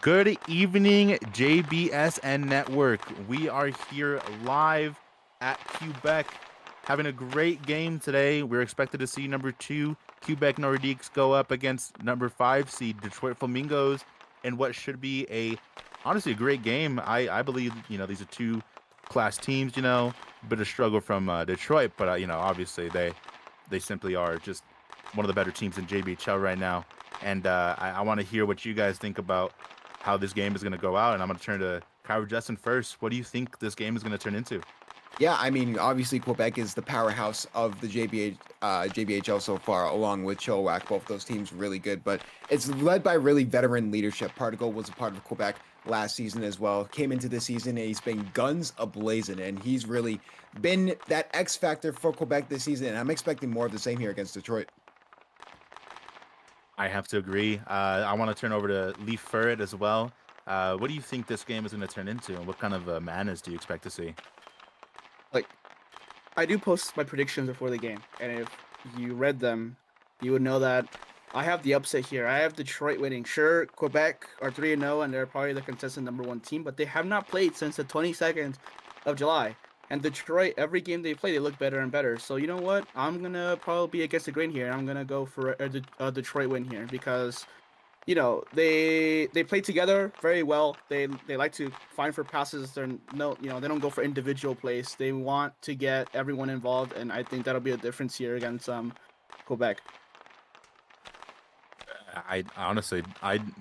Good evening, JBSN Network. We are here live at Quebec, having a great game today. We're expected to see number 2 Quebec Nordiques go up against number 5 seed Detroit Flamingos in what should be honestly a great game. I believe these are two class teams. Bit of struggle from Detroit, but obviously they simply are just one of the better teams in JBHL right now. And I want to hear what you guys think about how this game is going to go out, and I'm going to turn to Kyra Justin first. What do you think this game is going to turn into? Yeah, I mean, obviously Quebec is the powerhouse of the JBHL so far, along with Chilliwack. Both those teams really good, but it's led by really veteran leadership. Particle was a part of Quebec last season as well. Came into this season and he's been guns a-blazing, and he's really been that X factor for Quebec this season, and I'm expecting more of the same here against Detroit. I have to agree. I want to turn over to Leaf Furret as well. What do you think this game is going to turn into, and what kind of manners do you expect to see? Like, I do post my predictions before the game, and if you read them, you would know that I have the upset here. I have Detroit winning. Sure, Quebec are 3-0, and they're probably the consistent #1 team, but they have not played since the 22nd of July. And Detroit, every game they play, they look better and better. So you know what? I'm gonna probably be against the grain here. I'm gonna go for a Detroit win here because, they play together very well. They like to find for passes. They don't go for individual plays. They want to get everyone involved, and I think that'll be a difference here against Quebec. I honestly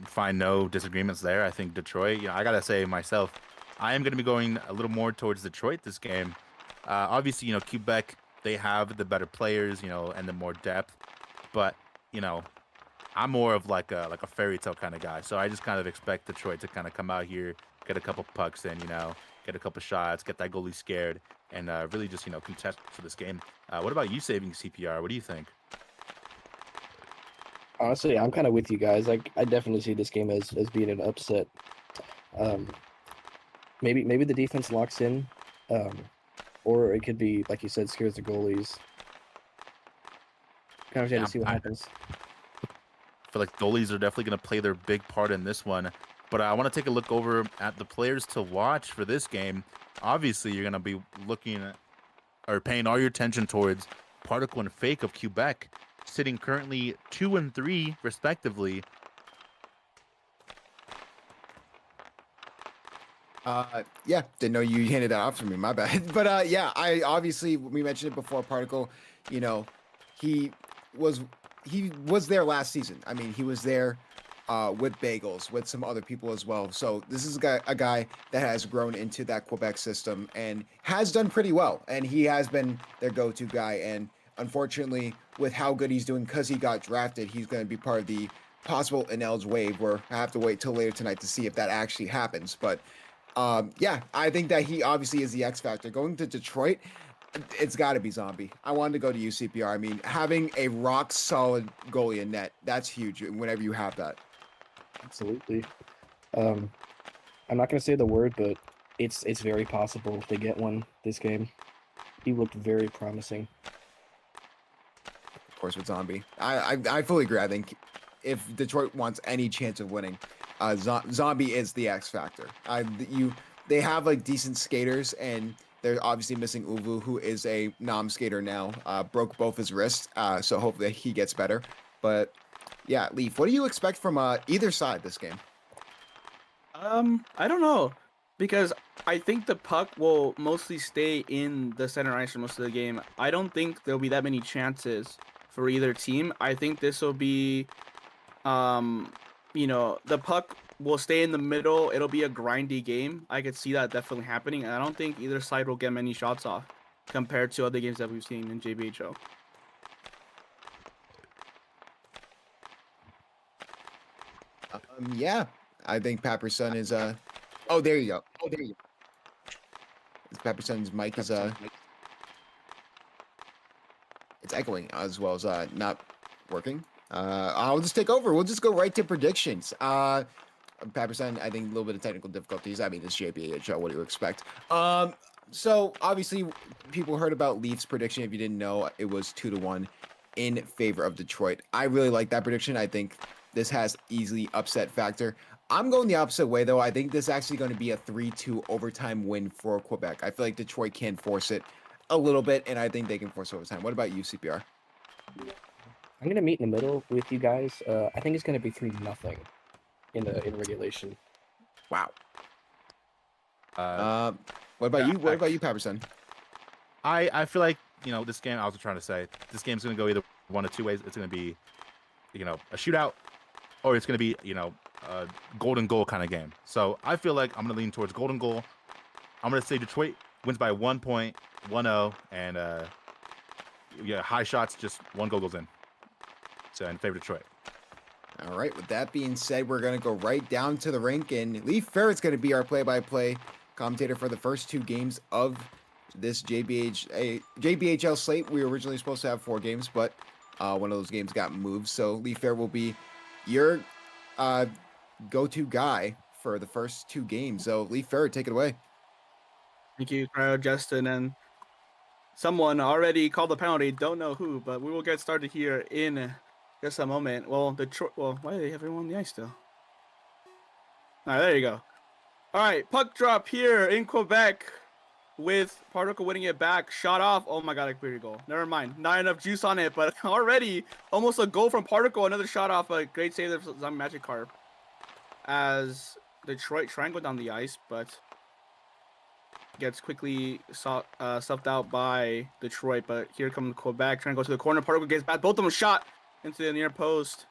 find no disagreements there. I think Detroit. I gotta say myself, I am going to be going a little more towards Detroit this game. Obviously, Quebec, they have the better players, and the more depth. But, I'm more of like a fairy tale kind of guy. So I just kind of expect Detroit to kind of come out here, get a couple pucks in, get a couple shots, get that goalie scared, and really just, contest for this game. What about you saving CPR? What do you think? Honestly, I'm kind of with you guys. I definitely see this game as being an upset. Maybe the defense locks in, or it could be, like you said, scares the goalies. Kind of to see what happens. I feel like goalies are definitely going to play their big part in this one. But I want to take a look over at the players to watch for this game. Obviously, you're going to be looking at or paying all your attention towards Particle and Fake of Quebec, sitting currently 2 and 3 respectively. Yeah, didn't know you handed that off to me. My bad. But yeah, I obviously we mentioned it before. Particle, you know, he was he was there last season. I mean, he was there with Bagels, with some other people as well. So this is a guy that has grown into that Quebec system and has done pretty well. And he has been their go-to guy. And unfortunately, with how good he's doing, because he got drafted, he's going to be part of the possible NL's wave. Where I have to wait till later tonight to see if that actually happens. But yeah, I think that he obviously is the X factor. Going to Detroit, it's got to be Zombie. I wanted to go to UCPR. I mean, having a rock solid goalie in net, that's huge whenever you have that. Absolutely. I'm not gonna say the word, but it's very possible to get one this game. He looked very promising. Of course, with Zombie. I fully agree. I think if Detroit wants any chance of winning, Zombie is the X factor. They have like decent skaters, and they're obviously missing Uvu, who is a skater now. Broke both his wrists, so hopefully he gets better. But yeah, Leaf, what do you expect from either side this game? I don't know, because I think the puck will mostly stay in the center ice for most of the game. I don't think there'll be that many chances for either team. I think this will be, the puck will stay in the middle. It'll be a grindy game. I could see that definitely happening, and I don't think either side will get many shots off compared to other games that we've seen in JBHL. Yeah, I think Papperson is Oh, there you go. Papperson's mic is it's echoing as well as not working. I'll just take over. We'll just go right to predictions. Papperson, I think a little bit of technical difficulties. I mean, this JBHL, what do you expect? So obviously people heard about Leafs prediction. If you didn't know, it was 2-1 in favor of Detroit. I really like that prediction. I think this has easily upset factor. I'm going the opposite way, though. I think this is actually going to be a 3-2 overtime win for Quebec. I feel like Detroit can force it a little bit, and I think they can force overtime. What about you, CPR? I'm gonna meet in the middle with you guys. I think it's gonna be 3-0 in regulation. Wow. Uh, What about yeah, you? What about you, Papperson? I feel like, this game, I was trying to say, this game's going to go either one of two ways. It's going to be, a shootout, or it's going to be, a golden goal kind of game. So I feel like I'm going to lean towards golden goal. I'm going to say Detroit wins by 1 point, 1-0, and high shots, just one goal goes in. So in favor of Detroit. All right. With that being said, we're going to go right down to the rink, and Leaf Ferret's going to be our play-by-play commentator for the first two games of this JBHL slate. We were originally supposed to have 4 games, but one of those games got moved. So Leaf Ferret will be your go-to guy for the first 2 games. So Leaf Ferret, take it away. Thank you, Cryo, Justin, and someone already called the penalty. Don't know who, but we will get started here in just a moment. Well, why do they have everyone on the ice still? All right, there you go. All right, puck drop here in Quebec with Particle winning it back. Shot off. Oh my God, a pretty goal. Never mind. Not enough juice on it, but already almost a goal from Particle. Another shot off. A great save of Zombie Magic Carp as Detroit trying to go down the ice, but gets quickly stuffed out by Detroit. But here comes Quebec trying to go to the corner. Particle gets back. Both of them shot into the near post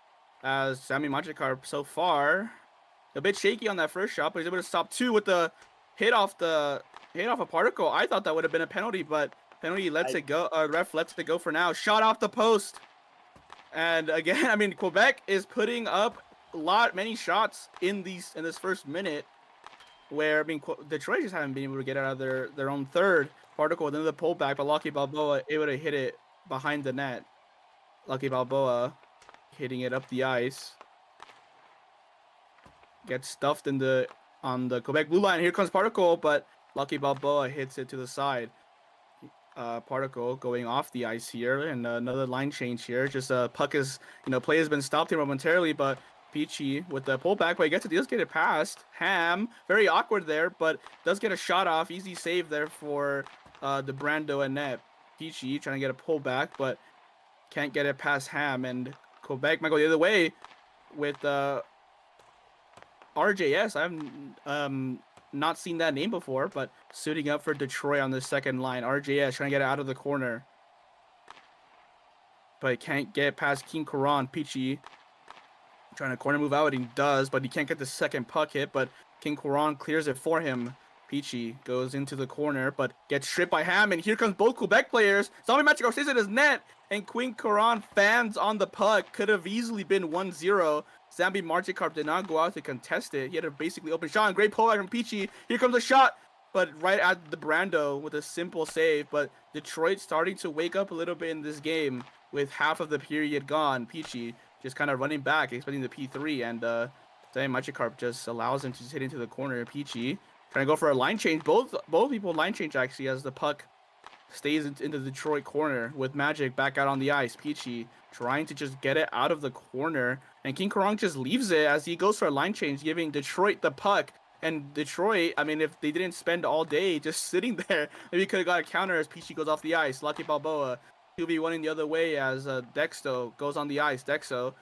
as Sammy Magikarp so far a bit shaky on that first shot, but he's able to stop 2 with the hit off a Particle. I thought that would have been a penalty, but penalty lets it go. Ref lets it go for now. Shot off the post, and again, I mean, Quebec is putting up many shots in this first minute, where I mean Detroit just haven't been able to get out of their own third. Particle then the pullback, but Lucky Balboa able to hit it behind the net. Lucky Balboa hitting it up the ice. Gets stuffed on the Quebec blue line. Here comes Particle, but Lucky Balboa hits it to the side. Particle going off the ice here, and another line change here. Just puck is, play has been stopped here momentarily, but Peachy with the pullback, but he does get it past. Ham, very awkward there, but does get a shot off. Easy save there for the Brando and net. Peachy trying to get a pullback, but can't get it past Ham, and Quebec might go the other way with RJS. I've not seen that name before, but suiting up for Detroit on the second line. RJS trying to get it out of the corner, but can't get past King Karan. Peachy trying to corner move out, and he does, but he can't get the second puck hit, but King Karan clears it for him. Peachy goes into the corner, but gets stripped by Ham, and here comes both Quebec players. Zombie Magikarp stays in his net, and Queen Karan fans on the puck. Could have easily been 1-0. Zombie Magikarp did not go out to contest it. He had a basically open shot, and great pullback from Peachy. Here comes a shot, but right at the Brando with a simple save. But Detroit starting to wake up a little bit in this game with half of the period gone. Peachy just kind of running back, expecting the P3, and Zombie Magikarp just allows him to just hit into the corner. Peachy trying to go for a line change. Both people line change actually as the puck stays into the Detroit corner with Magic back out on the ice. Peachy trying to just get it out of the corner, and King Karong just leaves it as he goes for a line change, giving Detroit the puck. And Detroit, I mean, if they didn't spend all day just sitting there, maybe could have got a counter as Peachy goes off the ice. Lucky Balboa, he'll be running the other way as Dexto goes on the ice. Dexto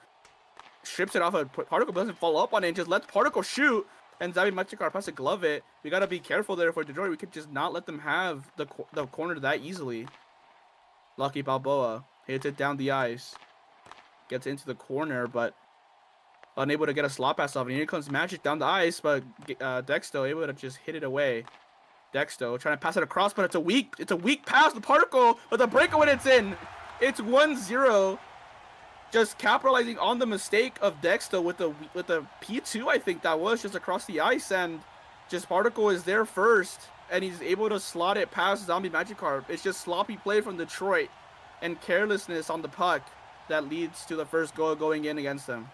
strips it off of Particle, doesn't follow up on it, and just lets Particle shoot. And Zabi Magikarp has to glove it. We got to be careful there for Detroit. We could just not let them have the corner that easily. Lucky Balboa hits it down the ice. Gets into the corner, but unable to get a slot pass off. And here comes Magic down the ice, but Dexto able to just hit it away. Dexto trying to pass it across, but it's a weak pass. The Particle with a breakaway, it's in. It's 1-0. Just capitalizing on the mistake of Dexto with the P2, I think that was, just across the ice, and just Particle is there first, and he's able to slot it past Zombie Magikarp. It's just sloppy play from Detroit and carelessness on the puck that leads to the first goal going in against them.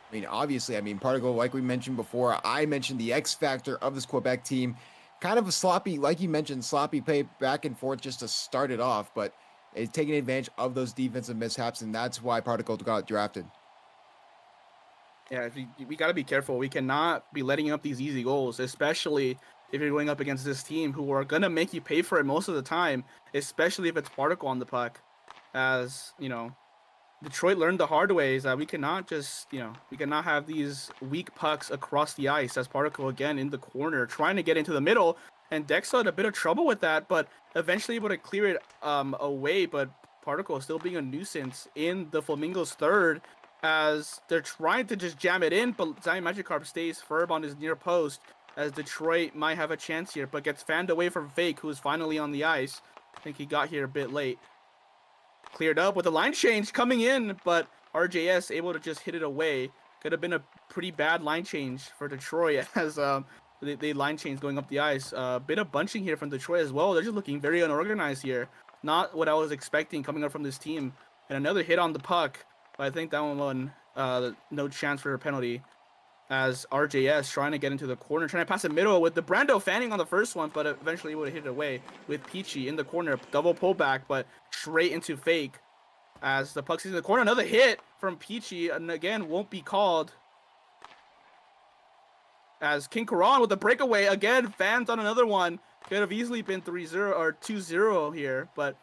I mean, obviously, Particle, like we mentioned before, I mentioned the X factor of this Quebec team. Kind of a sloppy, like you mentioned, sloppy play back and forth just to start it off, but it's taking advantage of those defensive mishaps, and that's why Particle got drafted. Yeah, we got to be careful. We cannot be letting up these easy goals, especially if you're going up against this team who are going to make you pay for it most of the time, especially if it's Particle on the puck. As, you know, Detroit learned the hard way is that we cannot just, we cannot have these weak pucks across the ice as Particle again in the corner trying to get into the middle. And Dex had a bit of trouble with that, but eventually able to clear it away. But Particle still being a nuisance in the Flamingos' third as they're trying to just jam it in, but Zion Magikarp stays firm on his near post as Detroit might have a chance here, but gets fanned away from Fake, who's finally on the ice. I think he got here a bit late. Cleared up with a line change coming in, but RJS able to just hit it away. Could have been a pretty bad line change for Detroit as they line change going up the ice. A bit of bunching here from Detroit as well. They're just looking very unorganized here. Not what I was expecting coming up from this team. And another hit on the puck, but I think that one no chance for a penalty. As RJS trying to get into the corner, trying to pass the middle with the Brando fanning on the first one, but eventually would have hit it away with Peachy in the corner. Double pullback, but straight into Fake. As the puck's in the corner, another hit from Peachy, and again won't be called. As King Karan with a breakaway, again, fans on another one. Could have easily been 3-0 or 2-0 here, but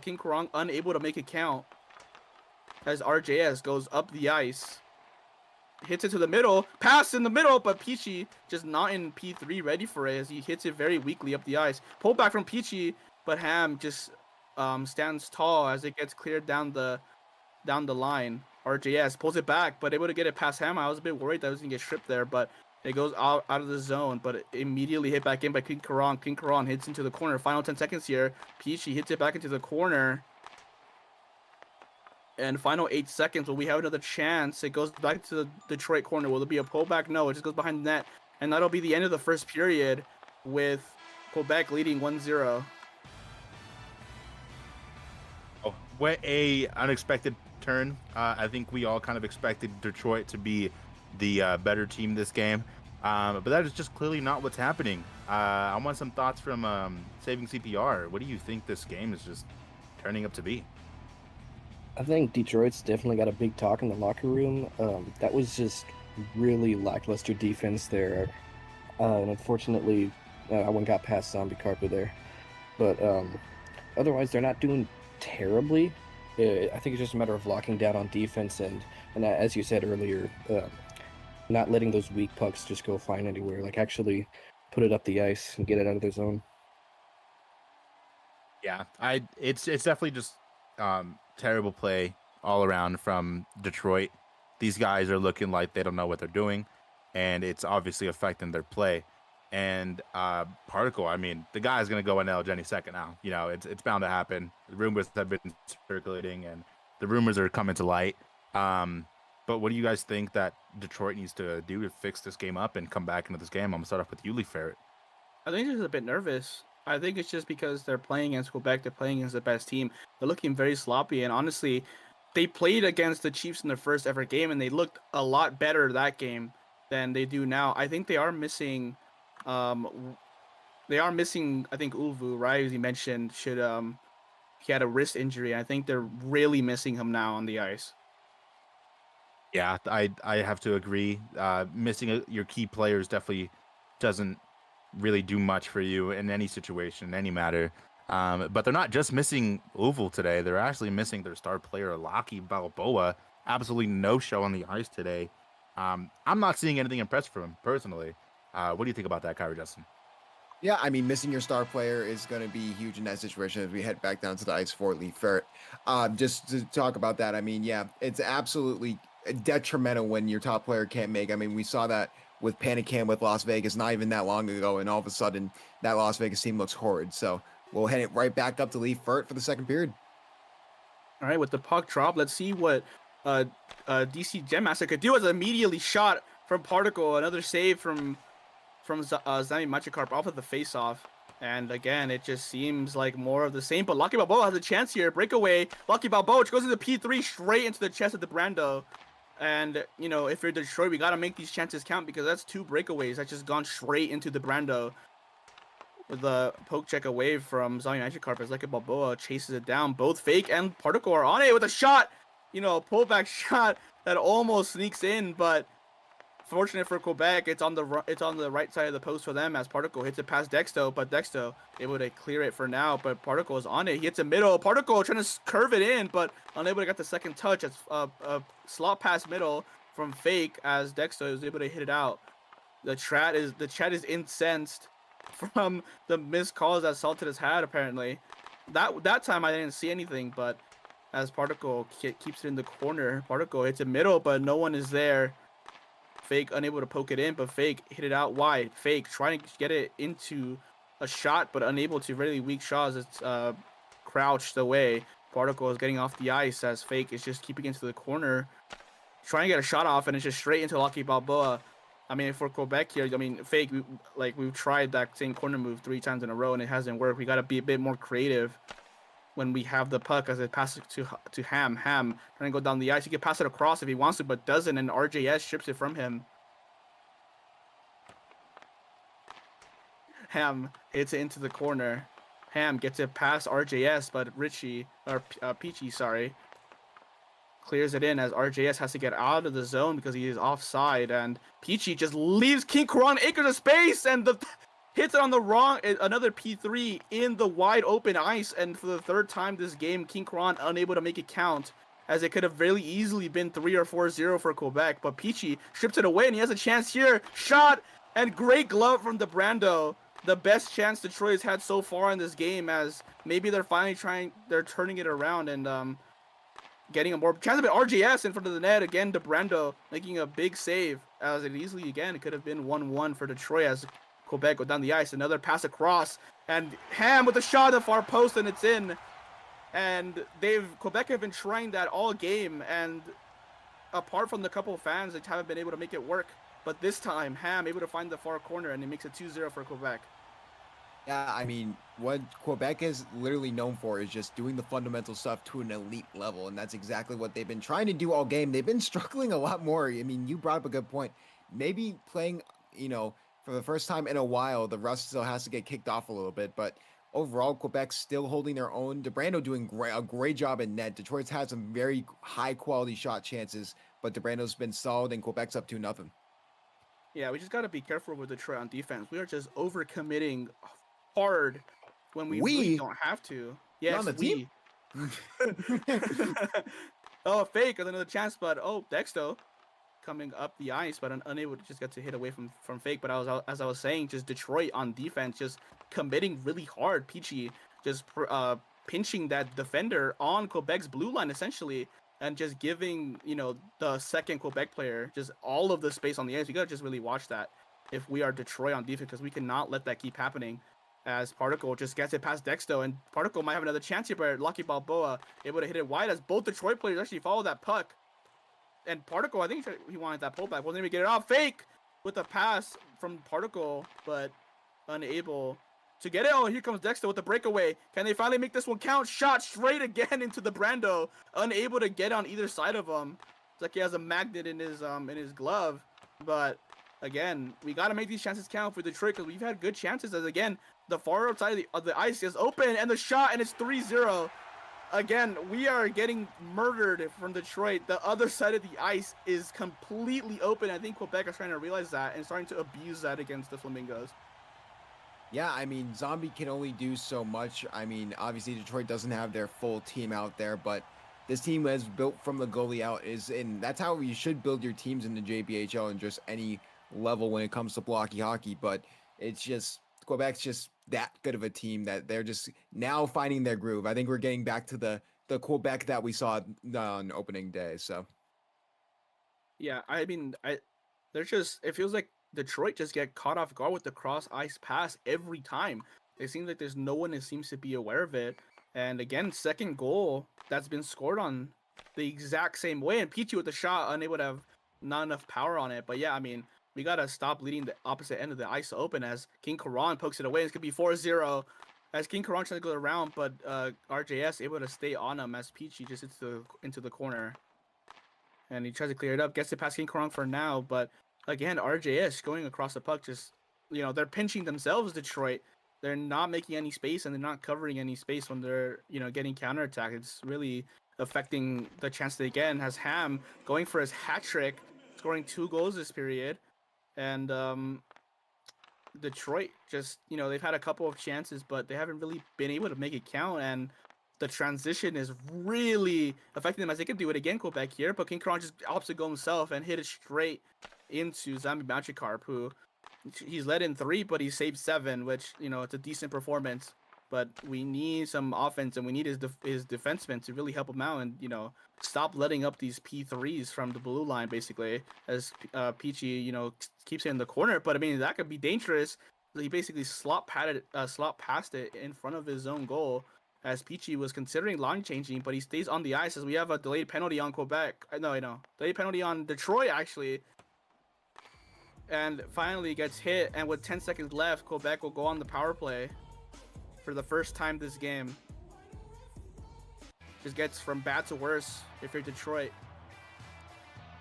King Karan unable to make it count. As RJS goes up the ice. Hits it to the middle, pass in the middle, but Peachy just not in P3 ready for it as he hits it very weakly up the ice. Pull back from Peachy, but Ham just stands tall as it gets cleared down the line. RJS pulls it back, but able to get it past Ham. I was a bit worried that it was gonna get stripped there, but it goes out of the zone, but it immediately hit back in by King Karan. King Karan hits into the corner. Final 10 seconds here. Peachy hits it back into the corner. And final 8 seconds, will we have another chance? It goes back to the Detroit corner. Will it be a pullback? No, it just goes behind the net. And that'll be the end of the first period with Quebec leading 1-0. Oh, what a unexpected turn. I think we all kind of expected Detroit to be the better team this game. But that is just clearly not what's happening. I want some thoughts from Saving CPR. What do you think this game is just turning up to be? I think Detroit's definitely got a big talk in the locker room. That was just really lackluster defense there. And unfortunately, one got past Zombie Carper there. But otherwise, they're not doing terribly. I think it's just a matter of locking down on defense and as you said earlier, not letting those weak pucks just go flying anywhere. Like actually put it up the ice and get it out of their zone. Yeah, it's definitely just terrible play all around from Detroit. These guys are looking like they don't know what they're doing, and it's obviously affecting their play. And Particle, I mean, the guy's gonna go NL any second now. You know, it's bound to happen. The rumors have been circulating, and the rumors are coming to light. But what do you guys think that Detroit needs to do to fix this game up and come back into this game? I'm gonna start off with you, Lee Ferret. I think they're just a bit nervous. I think it's just because they're playing against Quebec. They're playing against the best team. They're looking very sloppy, and honestly, they played against the Chiefs in their first ever game, and they looked a lot better that game than they do now. I think they are missing, um, I think Ulvu, right? As you mentioned, he had a wrist injury. I think they're really missing him now on the ice. Yeah, I have to agree. Missing your key players definitely doesn't really do much for you in any situation, in any matter. But they're not just missing Oval today. They're actually missing their star player, Laki Balboa. Absolutely no show on the ice today. I'm not seeing anything impressive from him personally. What do you think about that, Kyrie Justin? Yeah, I mean, missing your star player is going to be huge in that situation as we head back down to the ice for Lee Ferret. Just to talk about that, I mean, yeah, it's absolutely detrimental when your top player can't make. I mean, we saw that with Panic Cam with Las Vegas not even that long ago, and all of a sudden that Las Vegas team looks horrid. So we'll head it right back up to Lee Ferret for the second period. All right, with the puck drop, let's see what DC Gem Master could do. As immediately shot from Particle, another save from Zami Machikarp off of the face-off. And again, it just seems like more of the same. But Lucky Balboa has a chance here. Breakaway. Lucky Balboa, which goes into P3 straight into the chest of the Brando. And, you know, if you're Detroit, we got to make these chances count because that's 2 breakaways that just gone straight into the Brando. With the poke check away from Zami Machikarp as Lucky Balboa chases it down. Both Fake and Particle are on it with a shot. You know, pullback shot that almost sneaks in, but fortunate for Quebec, it's on the right side of the post for them as Particle hits it past Dexto, but Dexto able to clear it for now. But Particle is on it. He hits a middle. Particle trying to curve it in, but unable to get the second touch. It's a slot pass middle from Fake as Dexto is able to hit it out. The chat is incensed from the missed calls that Salted has had apparently. That time I didn't see anything, but as Particle keeps it in the corner, Particle hits a middle, but no one is there. Fake unable to poke it in, but Fake hit it out wide. Fake trying to get it into a shot, but unable to. Really weak shots. It's crouched away. Particle is getting off the ice as Fake is just keeping into the corner, trying to get a shot off, and it's just straight into Lucky Balboa. I mean, for Quebec here, I mean, Fake, we've tried that same corner move 3 times in a row, and it hasn't worked. We got to be a bit more creative when we have the puck as it passes to Ham. Ham trying to go down the ice. He can pass it across if he wants to, but doesn't, and RJS strips it from him. Ham hits it into the corner. Ham gets it past RJS, but Peachy, sorry, clears it in as RJS has to get out of the zone because he is offside, and Peachy just leaves King Karan acres of space and hits it on the wrong, another P3 in the wide open ice, and for the 3rd time this game, King Karan unable to make it count, as it could have really easily been 3 or 4-0 for Quebec, but Peachy strips it away, and he has a chance here, shot, and great glove from the Brando. The best chance Detroit has had so far in this game, as maybe they're turning it around and getting a more chance of it. RJS in front of the net again. Brando making a big save, as it easily again it could have been 1-1 for Detroit as Quebec go down the ice. Another pass across, and Ham with a shot at the far post, and it's in. And Quebec have been trying that all game, and apart from the couple of fans, they haven't been able to make it work. But this time, Ham able to find the far corner, and it makes it 2-0 for Quebec. Yeah, I mean, what Quebec is literally known for is just doing the fundamental stuff to an elite level, and that's exactly what they've been trying to do all game. They've been struggling a lot more. I mean, you brought up a good point. Maybe playing, you know, for the first time in a while, the rust still has to get kicked off a little bit, but overall, Quebec's still holding their own. DeBrando doing a great job in net. Detroit's had some very high quality shot chances, but DeBrando's been solid, and Quebec's up 2-0. Yeah, we just got to be careful with Detroit on defense. We are just overcommitting hard when we really don't have to. You're on Yes, the team? Oh, fake with another chance, but Dexto coming up the ice, but unable to just get to hit away from fake. But as I was saying, just Detroit on defense, just committing really hard. Peachy just pinching that defender on Quebec's blue line essentially, and just giving the second Quebec player just all of the space on the ice. You gotta just really watch that if we are Detroit on defense, because we cannot let that keep happening. As Particle just gets it past Dexto, and Particle might have another chance here, but Lucky Balboa able to hit it wide as both Detroit players actually follow that puck. And Particle, I think he wanted that pullback, wasn't able to get it off. Fake with a pass from Particle, but unable to get it. Oh, here comes Dexter with the breakaway. Can they finally make this one count? Shot straight again into the Brando. Unable to get on either side of him. It's like he has a magnet in his glove. But again, we got to make these chances count for Detroit, because we've had good chances. As again, the far outside of the ice is open, and the shot, and it's 3-0. Again, we are getting murdered from Detroit. The other side of the ice is completely open. I think Quebec is trying to realize that and starting to abuse that against the Flamingos. Yeah, I mean, Zombie can only do so much. I mean, obviously Detroit doesn't have their full team out there, but this team is built from the goalie out. That's how you should build your teams in the JBHL and just any level when it comes to blocky hockey. But it's just Quebec's just that good of a team that they're just now finding their groove. I think we're getting back to the Quebec that we saw on opening day. So yeah, I mean, it feels like Detroit just get caught off guard with the cross ice pass every time. It seems like there's no one that seems to be aware of it. And again, second goal that's been scored on the exact same way, and Peachy with the shot unable to have not enough power on it. But yeah, I mean, we got to stop leading the opposite end of the ice open as King Karan pokes it away. It's going to be 4-0 as King Karan trying to go around, but RJS able to stay on him as Peachy just hits into the corner. And he tries to clear it up, gets it past King Karan for now. But again, RJS going across the puck, just, they're pinching themselves, Detroit. They're not making any space, and they're not covering any space when they're, getting counterattacked. It's really affecting the chance they get. And has Ham going for his hat trick, scoring 2 goals this period. And Detroit just, they've had a couple of chances, but they haven't really been able to make it count. And the transition is really affecting them as they can do it again, Quebec here. But King Karan just opts to go himself and hit it straight into Zambi Magikarp, who he's led in 3, but he saved 7, which, it's a decent performance. But we need some offense, and we need his defensemen to really help him out and, stop letting up these P3s from the blue line, basically, as Peachy, keeps it in the corner. But, I mean, that could be dangerous. He basically slot past it in front of his own goal, as Peachy was considering line changing, but he stays on the ice as we have a delayed penalty on Quebec. Delayed penalty on Detroit, actually. And finally gets hit, and with 10 seconds left, Quebec will go on the power play for the first time this game. Just gets from bad to worse if you're Detroit.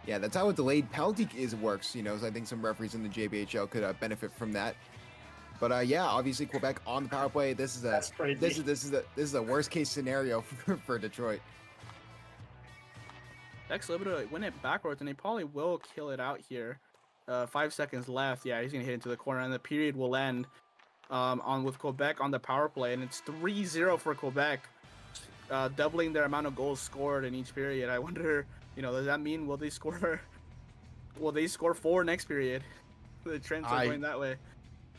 yeah, that's how a delayed penalty works. So I think some referees in the JBHL could benefit from that. But yeah, obviously Quebec on the power play. This is a worst case scenario for Detroit. Dex able to win it backwards, and they probably will kill it out here. 5 seconds left. Yeah, he's gonna hit into the corner, and the period will end with Quebec on the power play, and it's 3-0 for Quebec, doubling their amount of goals scored in each period. I wonder, does that mean will they score 4 next period? The trends are going that way.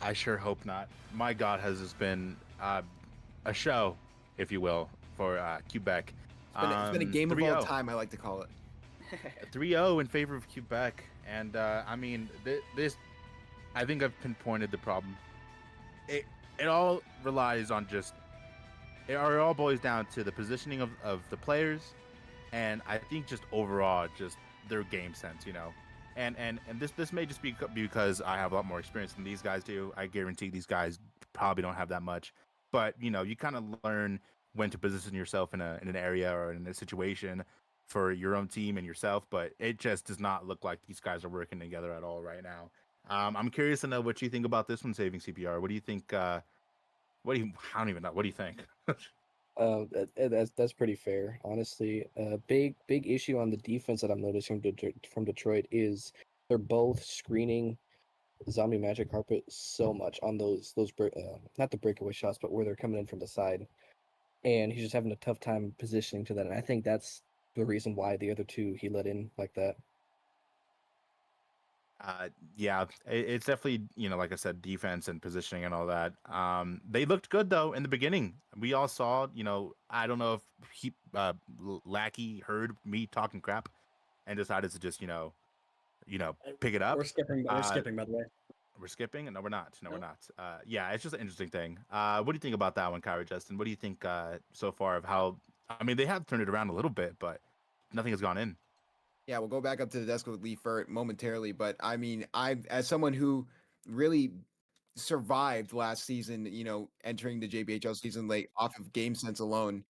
I sure hope not. My God, has this been a show, if you will, for Quebec. It's been a game of all time, I like to call it. 3-0 in favor of Quebec. And I mean, this, I think I've pinpointed the problem. It all relies on it all boils down to the positioning of the players, and I think just overall, just their game sense, And this may just be because I have a lot more experience than these guys do. I guarantee these guys probably don't have that much. But, you kind of learn when to position yourself in an area or in a situation for your own team and yourself. But it just does not look like these guys are working together at all right now. I'm curious to know what you think about this one, Saving CPR. What do you think What do you? I don't even know. What do you think? That's pretty fair, honestly. Big issue on the defense that I'm noticing from Detroit is they're both screening Zombie Magic Carpet so much on those not the breakaway shots, but where they're coming in from the side, and he's just having a tough time positioning to that. And I think that's the reason why the other two he let in like that. Yeah, it's definitely, like I said, defense and positioning and all that. They looked good though in the beginning. We all saw, I don't know if Lackey heard me talking crap and decided to just, pick it up. We're skipping. We're skipping, by the way. We're skipping? No, we're not. No, we're Nope. not. Yeah, it's just an interesting thing. What do you think about that one, Kyrie Justin? What do you think so far of how? I mean, they have turned it around a little bit, but nothing has gone in. Yeah, we'll go back up to the desk with Lee Furt momentarily, but I mean, as someone who really survived last season, entering the JBHL season late off of game sense alone,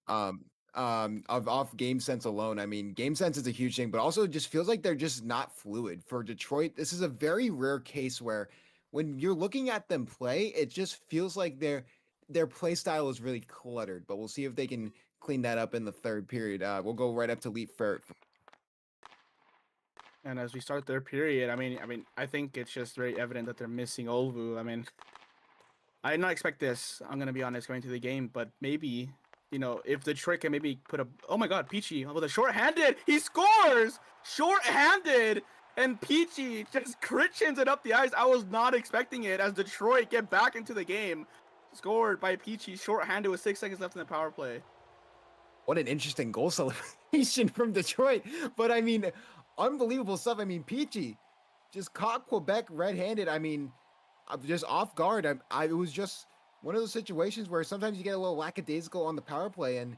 of off game sense alone. I mean, game sense is a huge thing, but also it just feels like they're just not fluid. For Detroit, this is a very rare case where when you're looking at them play, it just feels like their play style is really cluttered. But we'll see if they can clean that up in the third period. We'll go right up to Lee Furt. And as we start their period, I think it's just very evident that they're missing Olvu. I mean, I did not expect this. I'm gonna be honest, going to the game, but maybe, if Detroit can maybe put a, oh my God, Peachy with a short-handed, he scores short-handed, and Peachy just Christians it up the ice. I was not expecting it as Detroit get back into the game. Scored by Peachy short-handed with 6 seconds left in the power play. What an interesting goal celebration from Detroit. But I mean, unbelievable stuff. I mean, Peachy just caught Quebec red-handed. I mean, just off guard. It was just one of those situations where sometimes you get a little lackadaisical on the power play and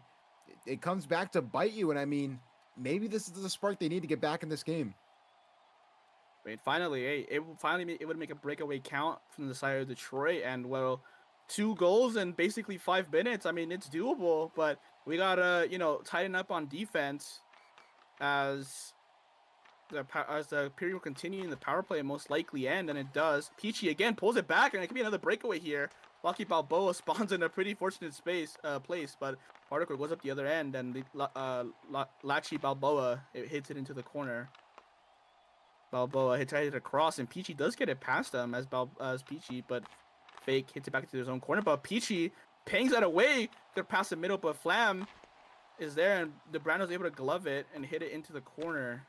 it comes back to bite you. And I mean, maybe this is the spark they need to get back in this game. I mean, finally, it would make a breakaway count from the side of Detroit, and 2 goals in basically 5 minutes. I mean, it's doable, but we gotta, tighten up on defense as the period will continue in the power play and most likely end, and it does. Peachy again pulls it back, and it could be another breakaway here. Lucky Balboa spawns in a pretty fortunate place, but Particle goes up the other end, and Lachi Balboa hits it into the corner. Balboa hits it across, and Peachy does get it past him as Peachy, but Fake hits it back into his own corner. But Peachy pangs that away, could pass the middle, but Flam is there, and DeBrando's able to glove it and hit it into the corner.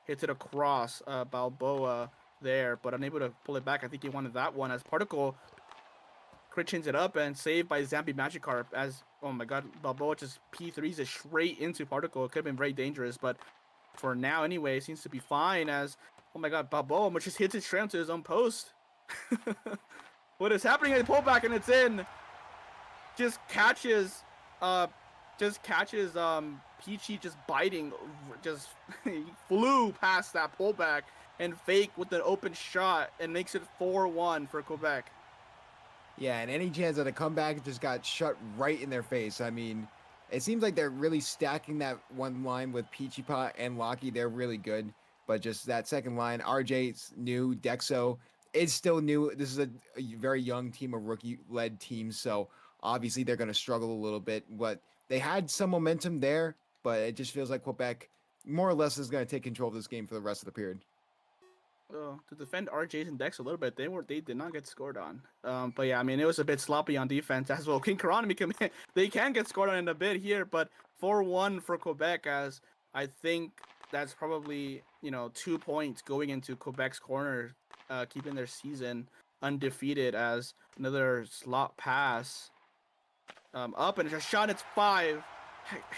Hits it across Balboa there, but unable to pull it back. I think he wanted that one as Particle Christians it up and saved by Zombie Magikarp as, oh my God, Balboa just P3s it straight into Particle. It could have been very dangerous, but for now anyway, it seems to be fine as, oh my God, Balboa just hits it straight into his own post. What is happening? They pull back and it's in. Just catches Peachy just biting, just he flew past that pullback and Fake with an open shot and makes it 4-1 for Quebec. Yeah, and any chance at a comeback just got shut right in their face. I mean, it seems like they're really stacking that one line with Peachy Pot and Locky. They're really good, but just that second line, RJ's new, Dexo is still new. This is a very young team, a rookie-led team, so obviously they're going to struggle a little bit, but they had some momentum there, but it just feels like Quebec more or less is going to take control of this game for the rest of the period. To defend RJ's and Dex a little bit, they did not get scored on. But yeah, I mean, it was a bit sloppy on defense as well. King Karami they can get scored on in a bit here, but 4-1 for Quebec, as I think that's probably 2 points going into Quebec's corner, keeping their season undefeated. As another slot pass up and it's a shot. It's 5.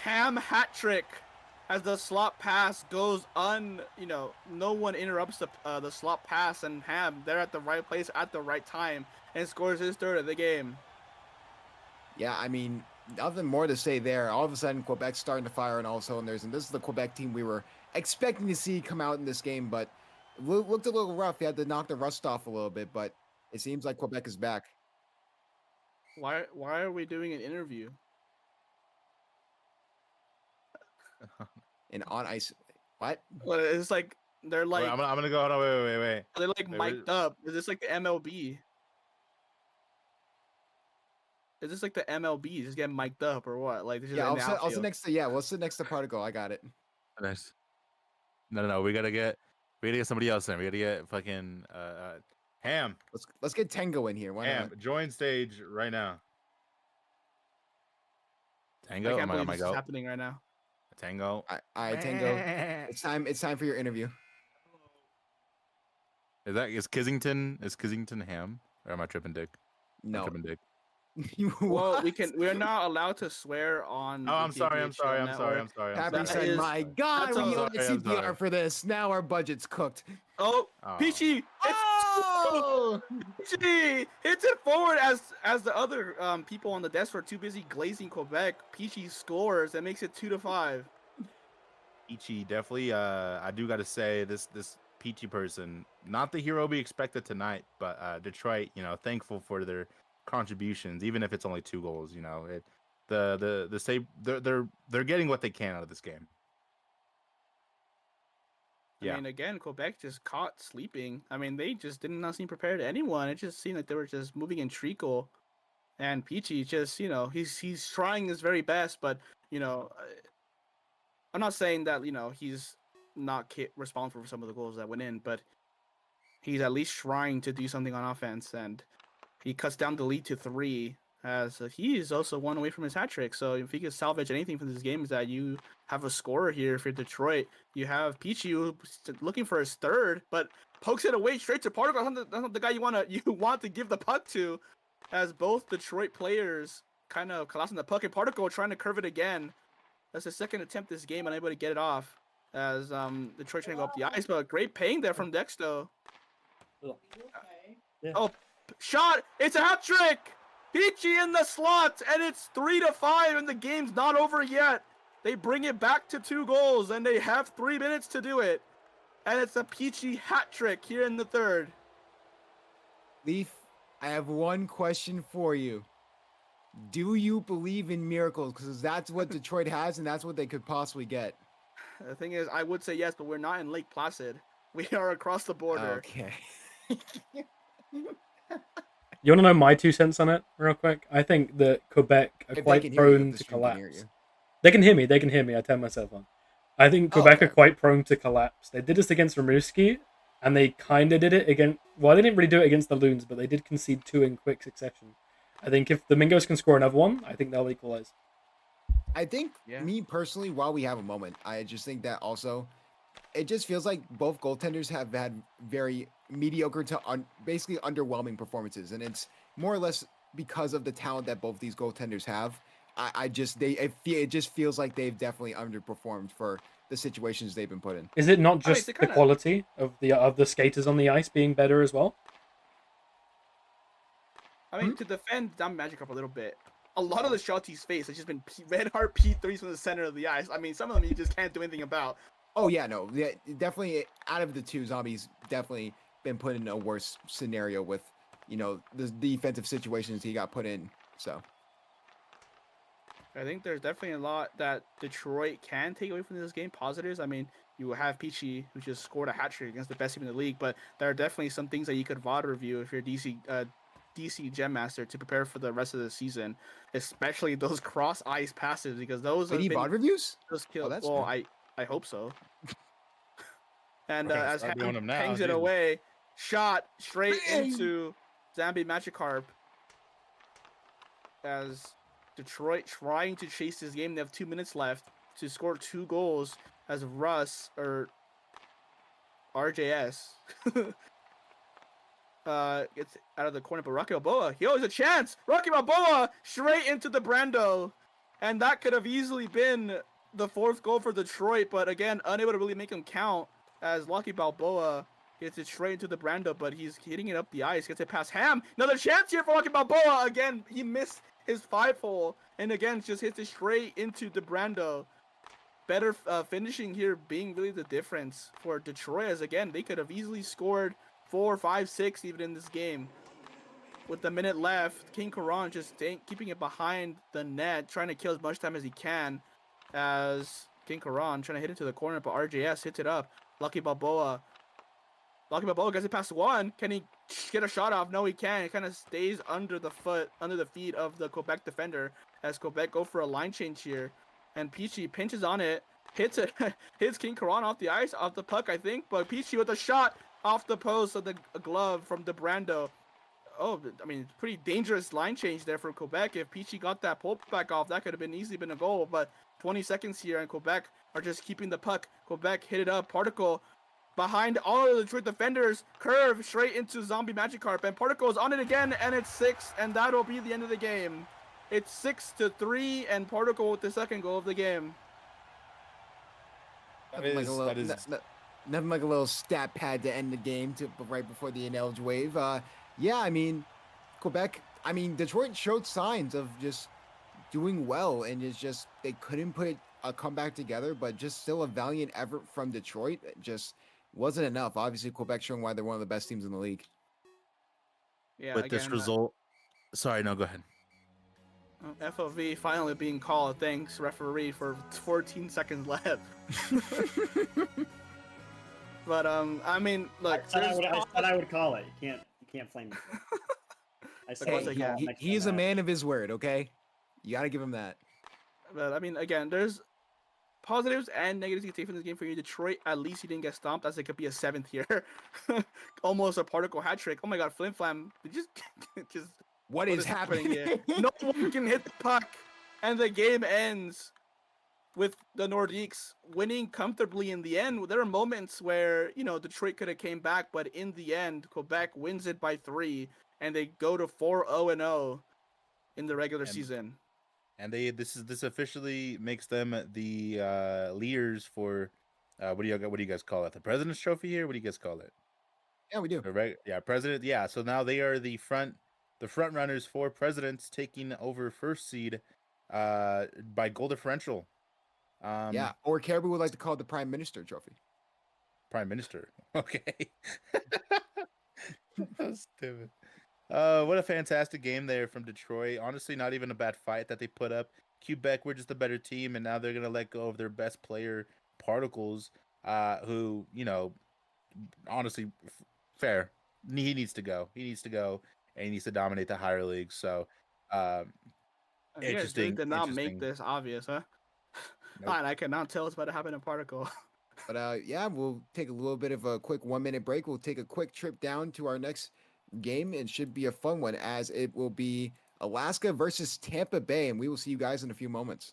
Ham hat trick. As the slot pass goes no one interrupts the slot pass, and Ham, they're at the right place at the right time and scores his third of the game. Yeah, I mean, nothing more to say there. All of a sudden, Quebec's starting to fire on all cylinders, and this is the Quebec team we were expecting to see come out in this game, but it looked a little rough. He had to knock the rust off a little bit, but it seems like Quebec is back. Why are we doing an interview? And on ice, what? Well, it's like they're like. Wait, I'm gonna go. Hold on, wait. They're like mic'd up. Is this like the MLB? Is this like the MLB? Just getting mic'd up or what? Like this is Yeah, in the I'll sit outfield. next to we'll sit next to Particle. I got it. Nice. No. We gotta get somebody else in. We gotta get fucking Ham. Let's get Tango in here. Why Ham, not? join stage right now. I Tango, can't believe my this is go. happening right now. Tango. Tango. It's time for your interview. Is Kissington Ham? Or am I tripping dick? I'm No. tripping dick. Well, What? we're not allowed to swear on. Oh, I'm the sorry. JBHL network. Happy That said, is- my God, that's we all- yelled I'm at sorry, I'm CPR sorry. for this. Now our budget's cooked. Oh, Oh. Peachy! Oh! Peachy hits it forward as the other people on the desk were too busy glazing Quebec. Peachy scores and makes it 2-5. Peachy, definitely. I do gotta say this Peachy person, not the hero we expected tonight, but Detroit, thankful for their contributions, even if it's only 2 goals. They're getting what they can out of this game. Yeah. I mean, again, Quebec just caught sleeping. I mean, they just did not seem prepared to anyone. It just seemed like they were just moving in treacle. And Peachy just, he's trying his very best, but I'm not saying that he's not responsible for some of the goals that went in, but he's at least trying to do something on offense, and he cuts down the lead to 3. As he is also 1 away from his hat trick. So if he could salvage anything from this game, is that you have a scorer here for Detroit. You have Peachy who's looking for his 3rd, but pokes it away straight to Particle. That's not the guy you want to give the puck to, as both Detroit players kind of collapsing the puck, and Particle trying to curve it again. That's the 2nd attempt this game, unable to get it off. As Detroit trying to go up the ice, but great paying there from Dexto. Yeah. Oh, shot! It's a hat trick! Peachy in the slot, and it's 3-5, and the game's not over yet. They bring it back to 2 goals, and they have 3 minutes to do it. And it's a Peachy hat trick here in the 3rd. Leaf, I have one question for you. Do you believe in miracles? Because that's what Detroit has, and that's what they could possibly get. The thing is, I would say yes, but we're not in Lake Placid. We are across the border. Okay. You want to know my 2 cents on it, real quick? I think that Quebec are If they quite can hear you, if prone the to stream can hear collapse. you. They can hear me. They can hear me. I turn myself on. I think Oh, Quebec okay. are quite prone to collapse. They did this against Rimouski, and they kind of did it against. Well, they didn't really do it against the Loons, but they did concede 2 in quick succession. I think if the Mingos can score another one, I think they'll equalize. I think, Yeah. me personally, while we have a moment, I just think that also, it just feels like both goaltenders have had very mediocre to basically underwhelming performances, and it's more or less because of the talent that both these goaltenders have. It just feels like they've definitely underperformed for the situations they've been put in. Is it not just they the kinda- quality of the skaters on the ice being better as well? I mean, to defend Dom Magikarp a little bit, a lot of the shots he's faced has just been red heart P3s from the center of the ice. I mean, some of them you just can't do anything about. Oh yeah, no, yeah, definitely. Out of the 2, Zombies definitely been put in a worse scenario with, the defensive situations he got put in. So I think there's definitely a lot that Detroit can take away from this game. Positives. I mean, you have Peachy, who just scored a hat trick against the best team in the league, but there are definitely some things that you could VOD review if you're DC Gem Master to prepare for the rest of the season, especially those cross ice passes, because those wait, have been VOD reviews? those kills. that's Well, fair. I hope so. And Okay, as start doing Ham them now, hangs it Jesus. away, shot straight Bang! into Zambi Magikarp. As Detroit trying to chase this game, they have 2 minutes left to score 2 goals. As Russ or RJS gets out of the corner, but Rocky Balboa, he has a chance. Rocky Balboa straight into the Brando, and that could have easily been the 4th goal for Detroit, but again, unable to really make him count. As Rocky Balboa gets it straight into the Brando, but he's hitting it up the ice, gets it past Ham. Another chance here for Rocky Balboa. Again, he missed his 5-hole, and again, just hits it straight into the Brando. Better finishing here being really the difference for Detroit, as again, they could have easily scored 4, 5, 6 even in this game. With the minute left, King Karan just keeping it behind the net, trying to kill as much time as he can. As King Karan trying to hit into the corner, but RJS hits it up. Lucky Balboa Blocking by Bolo, gets it past one. Can he get a shot off? No, he can't. It kind of stays under the feet of the Quebec defender as Quebec go for a line change here. And Peachy pinches on it, hits King Karan off the ice, off the puck, I think. But Peachy with a shot off the post of the glove from DeBrando. Oh, I mean, pretty dangerous line change there for Quebec. If Peachy got that pull back off, that could have been easily been a goal. But 20 seconds here, and Quebec are just keeping the puck. Quebec hit it up. Particle behind all of the Detroit defenders, curve straight into Zombie Magikarp, and Particle is on it again, and it's 6, and that'll be the end of the game. It's 6-3, and Particle with the second goal of the game. Nothing like a little stat pad to end the game right before the announce wave. Yeah, I mean, Quebec. I mean, Detroit showed signs of just doing well, and it's just they couldn't put a comeback together. But just still a valiant effort from Detroit. It just wasn't enough. Obviously, Quebec showing why they're one of the best teams in the league. Yeah. With this result, sorry, no, go ahead. FOV finally being called. Thanks, referee, for 14 seconds left. But I mean, look, I said I would call it. You can't flame me. I said he's a man of his word. Okay, you got to give him that. But I mean, again, there's positives and negatives you can take from this game for you. Detroit, at least you didn't get stomped, as it could be a 7th here. Almost a Particle hat trick. Oh my God, Flim Flam, just what is happening here? No one can hit the puck, and the game ends with the Nordiques winning comfortably in the end. There are moments where, you know, Detroit could have came back, but in the end, Quebec wins it by 3, and they go to 4-0-0 in the regular season. And this officially makes them the leaders for what do you guys call it? The President's Trophy here? What do you guys call it? Yeah, we do. President. Yeah, so now they are the front runners for Presidents, taking over first seed by goal differential. Yeah, or Caribou would like to call it the Prime Minister Trophy. Prime Minister. Okay. That's stupid. What a fantastic game there from Detroit. Honestly, not even a bad fight that they put up. Quebec were just a better team, and now they're going to let go of their best player, Particles, who, you know, honestly, fair. He needs to go. He needs to go, and he needs to dominate the higher leagues. So, interesting. Did not make this obvious, huh? Nope. I cannot tell us about to happen in Particle. But yeah, we'll take a little bit of a quick 1-minute break. We'll take a quick trip down to our next game. It should be a fun one, as it will be Alaska versus Tampa Bay, and we will see you guys in a few moments.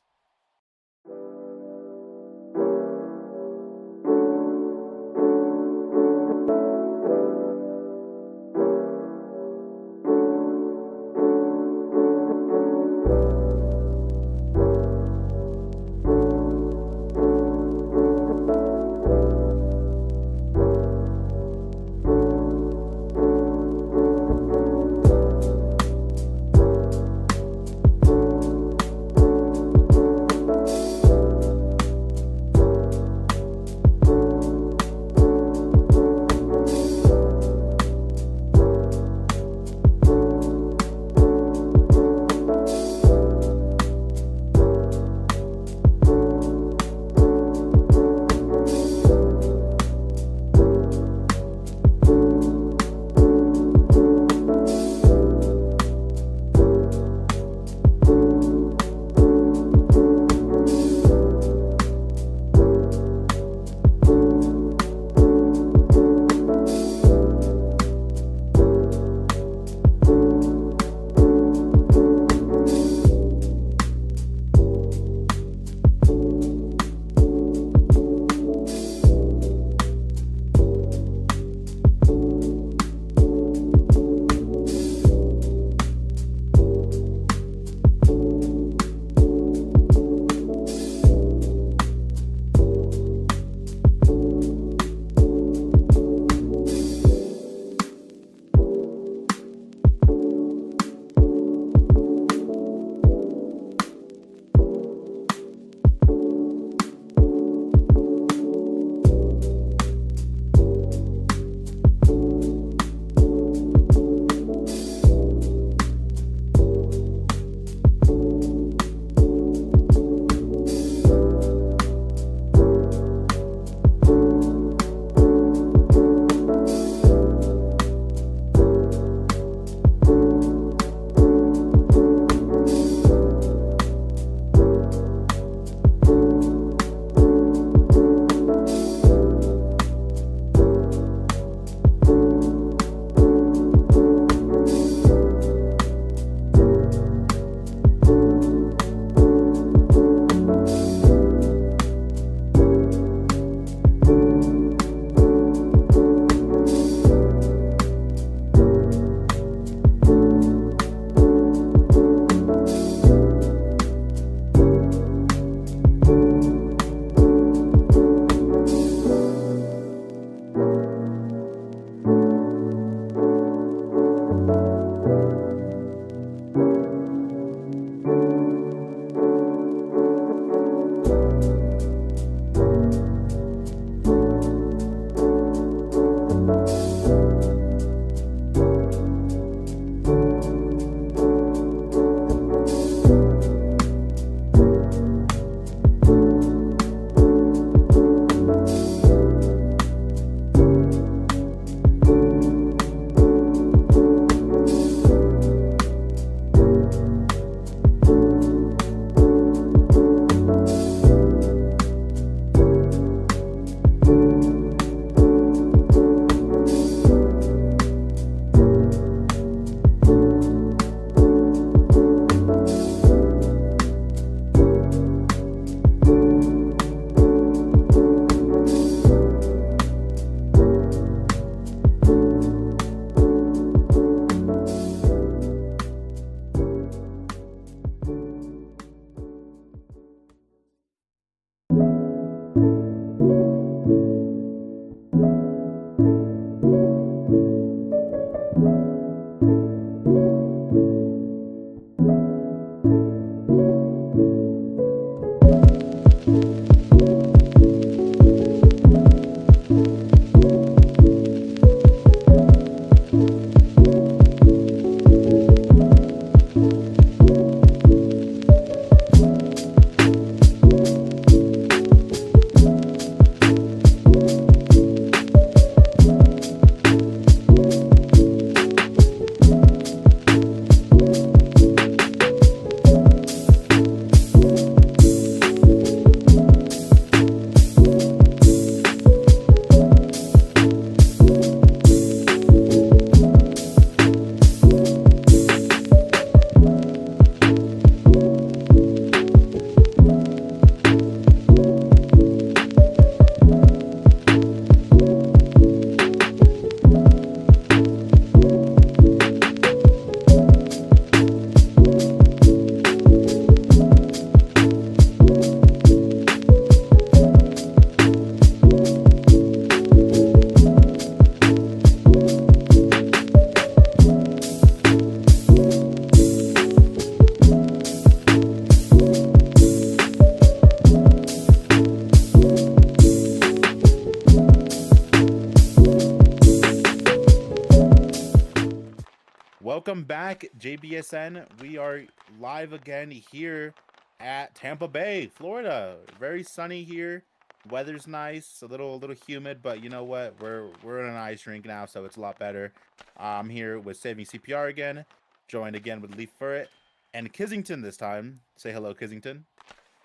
Welcome back, JBSN. We are live again here at Tampa Bay, Florida. Very sunny here. Weather's nice, a little humid, but you know what? We're in an ice rink now, so it's a lot better. I'm here with Saving CPR again, joined again with Leaf Furret and Kissington this time. Say hello, Kissington.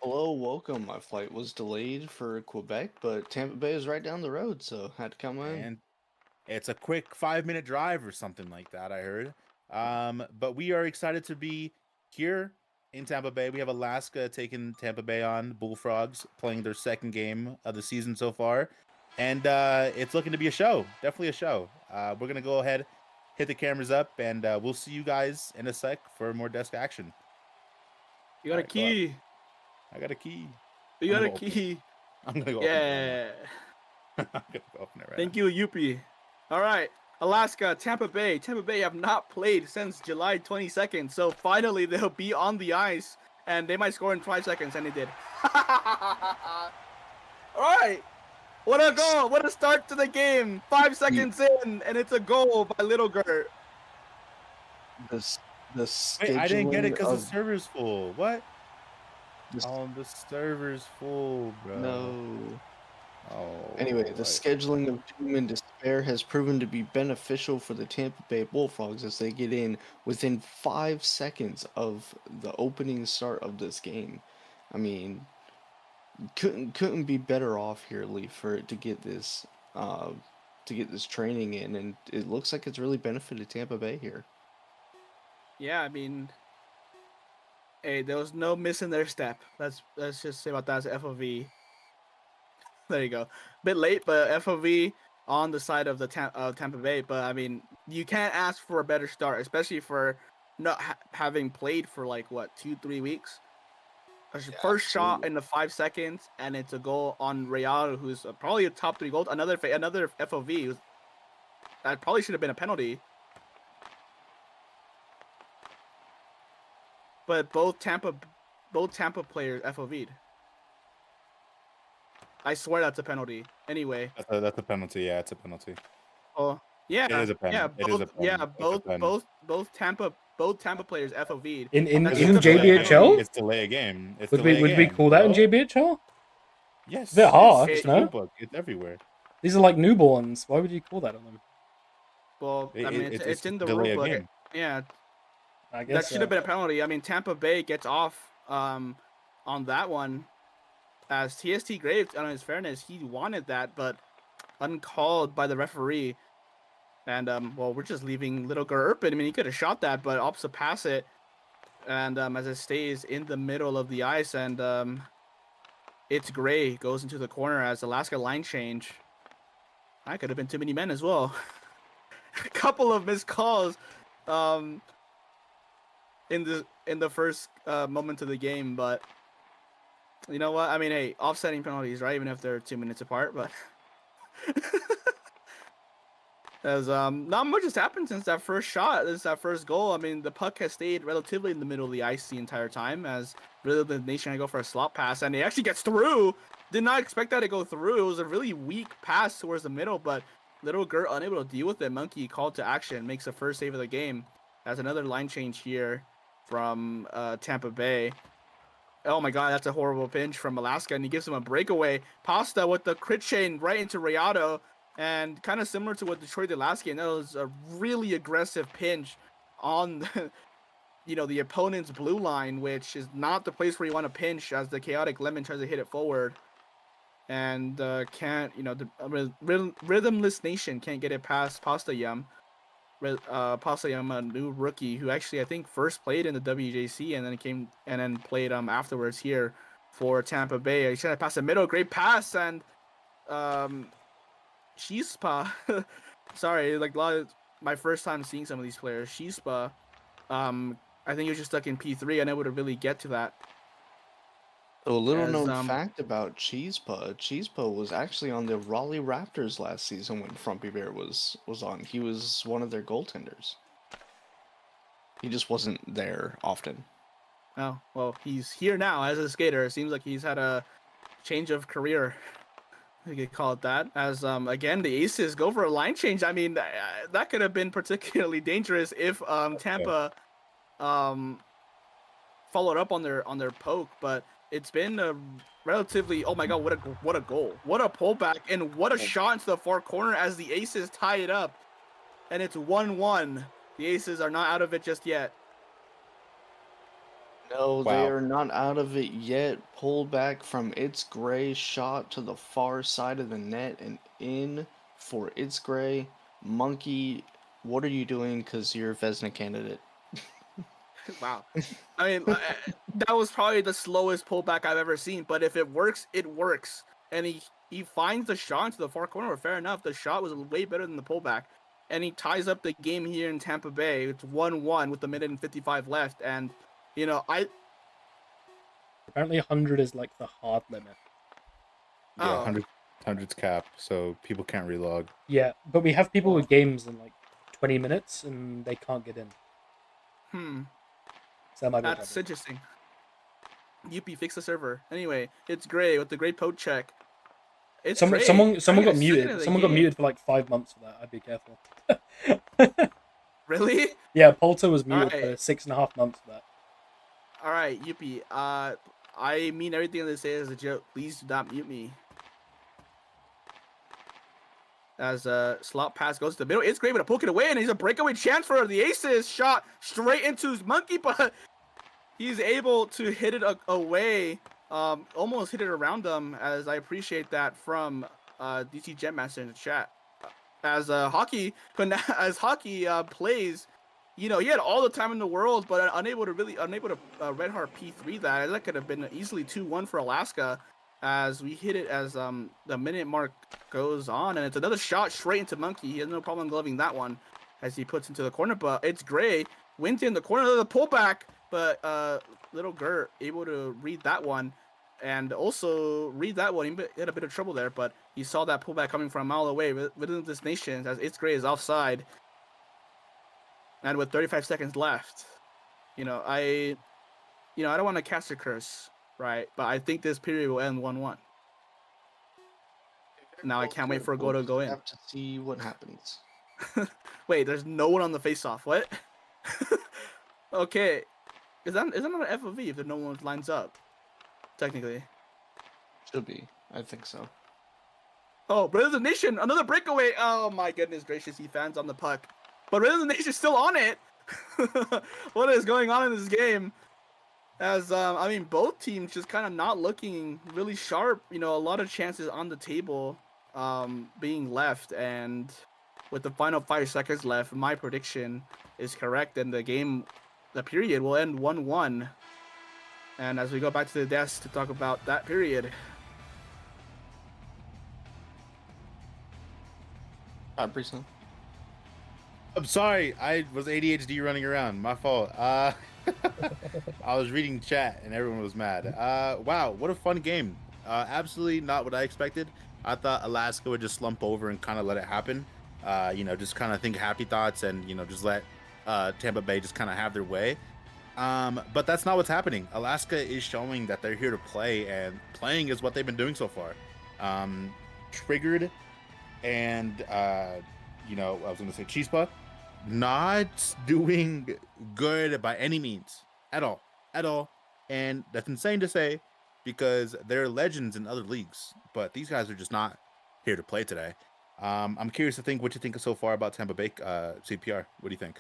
Hello, welcome. My flight was delayed for Quebec, but Tampa Bay is right down the road, so had to come in. And it's a quick 5-minute drive or something like that, I heard. But we are excited to be here in Tampa Bay. We have Alaska taking Tampa Bay on, Bullfrogs playing their second game of the season so far. And it's looking to be a show, definitely a show. We're going to go ahead, hit the cameras up, and we'll see you guys in a sec for more desk action. You got a Alright, go ahead. key. I got a key. You got I'm a gonna open it. key. I'm going to go Yeah. open it. I'm going to open it right Thank now. you, Yuppie. All right, Alaska, Tampa Bay. Tampa Bay have not played since July 22nd, so finally they'll be on the ice, and they might score in 5 seconds, and they did. All right, what a goal! What a start to the game. 5 seconds in, and it's a goal by Little Gert. The Wait, I didn't get it scheduling because the of server's full. What? the, Oh, the server's full, bro. no. Oh. Anyway, the I- scheduling of Doom and Despair has proven to be beneficial for the Tampa Bay Bullfrogs as they get in within 5 seconds of the opening start of this game. I mean, couldn't be better off here, Lee, for it to get this training in, and it looks like it's really benefited Tampa Bay here. Yeah, I mean, hey, there was no missing their step. Let's just say about that as FOV. There you go. Bit late, but FOV on the side of the Tampa Bay. But I mean, you can't ask for a better start, especially for not having played for like what 2-3 weeks. First shot absolutely. in the 5 seconds, and it's a goal on Real, who's probably a top 3 goal. Another FOV. That probably should have been a penalty. But both Tampa players FOV'd. I swear that's a penalty. Anyway. That's a penalty. Yeah, it's a penalty. Oh yeah. It is a pen. Yeah, It is both, a pen. yeah, It's a both pen. both Tampa players FOV'd. In That Because should in have been a JBHL? penalty. It's delay a game. It's Would delay a we game, call that in bro. JBHL? Yes. It's a bit harsh, it's no? rule book. It's everywhere. These are like newborns. Why would you call that on them? Well, I mean, it's in the delay rule a book. game. Yeah, I that guess should have been a penalty. I mean, Tampa Bay gets off on that one. As TST Graves, on his fairness, he wanted that, but uncalled by the referee. And well, we're just leaving Little Gert open. I mean, he could have shot that, but opts to pass it. And as it stays in the middle of the ice, and it's Gray goes into the corner as Alaska line change. I could have been too many men as well. A couple of missed calls, in the first moment of the game, but you know what? I mean, hey, offsetting penalties, right? Even if they're 2 minutes apart, but as not much has happened since that first shot, since that first goal. I mean, the puck has stayed relatively in the middle of the ice the entire time, as really the nation had to go for a slot pass, and it actually gets through. Did not expect that to go through. It was a really weak pass towards the middle, but Little Gert unable to deal with it. Monkey called to action, makes the first save of the game. That's another line change here from Tampa Bay. Oh my god, that's a horrible pinch from Alaska, and he gives him a breakaway. Pasta with the crit chain right into Rayado, and kind of similar to what Detroit did last game. That was a really aggressive pinch on the opponent's blue line, which is not the place where you want to pinch as the Chaotic Lemon tries to hit it forward. And can't, the Rhythmless Nation can't get it past Pasta Yum. Pasta Yum, a new rookie who actually I think first played in the WJC and then played afterwards here for Tampa Bay. He should have passed the middle, great pass, and Chispa. Sorry, like my first time seeing some of these players. Chispa, I think he was just stuck in P3, unable to really get to that. A little known As, fact about Cheesepa. Cheesepa was actually on the Raleigh Raptors last season when Frumpy Bear was on. He was one of their goaltenders. He just wasn't there often. Oh, well, he's here now as a skater. It seems like he's had a change of career You could call it that. As again, the Aces go for a line change. I mean, that could have been particularly dangerous if Tampa followed up on their poke, but it's been a relatively. Oh my god, what a goal! What a pullback and what a shot into the far corner as the Aces tie it up, and it's 1-1. The Aces are not out of it just yet. No, they Wow. are not out of it yet. Pulled back from It's Gray, shot to the far side of the net and in for It's Gray. Monkey, what are you doing? Because you're a Vesna candidate. Wow. I mean, that was probably the slowest pullback I've ever seen. But if it works, it works. And he finds the shot into the far corner. Fair enough. The shot was way better than the pullback. And he ties up the game here in Tampa Bay. It's 1-1 with a minute and 55 left. And, you know, Apparently 100 is like the hard limit. Yeah, Oh. 100's cap, so people can't relog. Yeah, but we have people with games in like 20 minutes and they can't get in. So that might be a That's problem. interesting. UP, fix the server. Anyway, it's Gray with the great poke check. It's Someone Gray got trying to get second muted. in the Someone got game. muted for like 5 months for that. I'd be careful. Really? Yeah, Polter was muted Alright. for 6.5 months for that. All right, Yuppie. I mean everything they say is a joke. Please do not mute me. As slot pass goes to the middle, it's great to poke it away, and he's a breakaway chance for the Aces. Shot straight into his monkey, but he's able to hit it away. Almost hit it around them. As I appreciate that from DC Jetmaster in the chat. As hockey plays. You know, he had all the time in the world, but unable to Red Heart P3 that. That could have been easily 2-1 for Alaska as we hit it as the minute mark goes on. And it's another shot straight into Monkey. He has no problem gloving that one as he puts into the corner. But it's Gray. Went in the corner of the pullback, but Little Gert able to read that one. And also read that one. He had a bit of trouble there, but he saw that pullback coming from a mile away within this nation as It's Gray is offside. And with 35 seconds left, I don't want to cast a curse, right? But I think this period will end 1-1. Now I can't wait for a goal to go in. Have to see what happens. Wait, there's no one on the face-off. What? Okay, isn't that an FOV if no one lines up? Technically. Should be. I think so. Oh, Brother of the Nation, another breakaway. Oh my goodness gracious, he fans on the puck. But Brother of the Nation is still on it. What is going on in this game? As I mean, both teams just kind of not looking really sharp. You know, a lot of chances on the table being left, and with the final 5 seconds left, my prediction is correct, and the period will end 1-1. And as we go back to the desk to talk about that period. Briefly. I'm sorry, I was ADHD running around. My fault. I was reading chat and everyone was mad. Wow, what a fun game. Absolutely not what I expected. I thought Alaska would just slump over and kind of let it happen. Just kind of think happy thoughts and, just let Tampa Bay just kind of have their way. But that's not what's happening. Alaska is showing that they're here to play, and playing is what they've been doing so far. Triggered and, I was going to say Chispa, not doing good by any means at all. And that's insane to say because they're legends in other leagues, but these guys are just not here to play today. I'm curious to think what you think so far about Tampa Bay CPR. What do you think?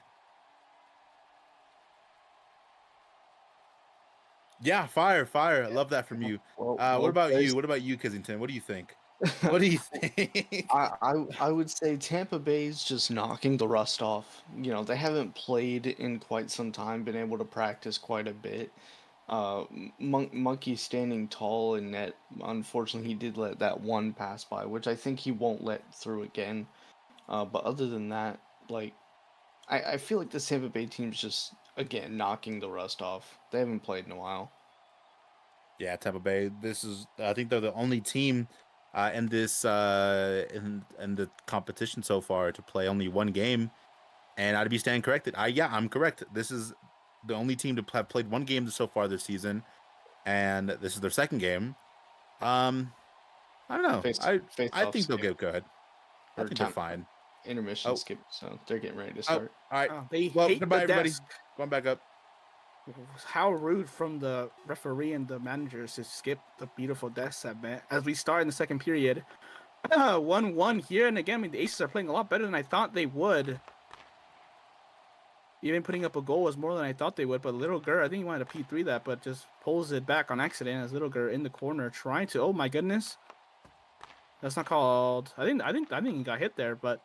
Yeah, fire. I love that from you. What about you? What about you, Kissington? What do you think? What do you think? I would say Tampa Bay's just knocking the rust off. They haven't played in quite some time, been able to practice quite a bit. Monkey standing tall in net. Unfortunately, he did let that one pass by, which I think he won't let through again. But other than that, I feel like the Tampa Bay team's just, again, knocking the rust off. They haven't played in a while. Yeah, Tampa Bay. I think they're the only team in this in the competition so far to play only one game, and I'd be stand corrected. I'm correct. This is the only team to have played one game so far this season, and this is their second game. I I don't know. Face I off think they'll skip get good. I or think they're time fine. intermission Oh, skip. So they're getting ready to oh, start. all right. Oh, they Well, hate goodbye, the everybody. desk. Going back up. How rude from the referee and the managers to skip the beautiful death segment as we start in the second period. 1-1 here, and again, I mean, the Aces are playing a lot better than I thought they would. Even putting up a goal was more than I thought they would, but Little Gur, I think he wanted to P3 that, but just pulls it back on accident as Little Gur in the corner trying to. Oh my goodness, that's not called. I think he got hit there, but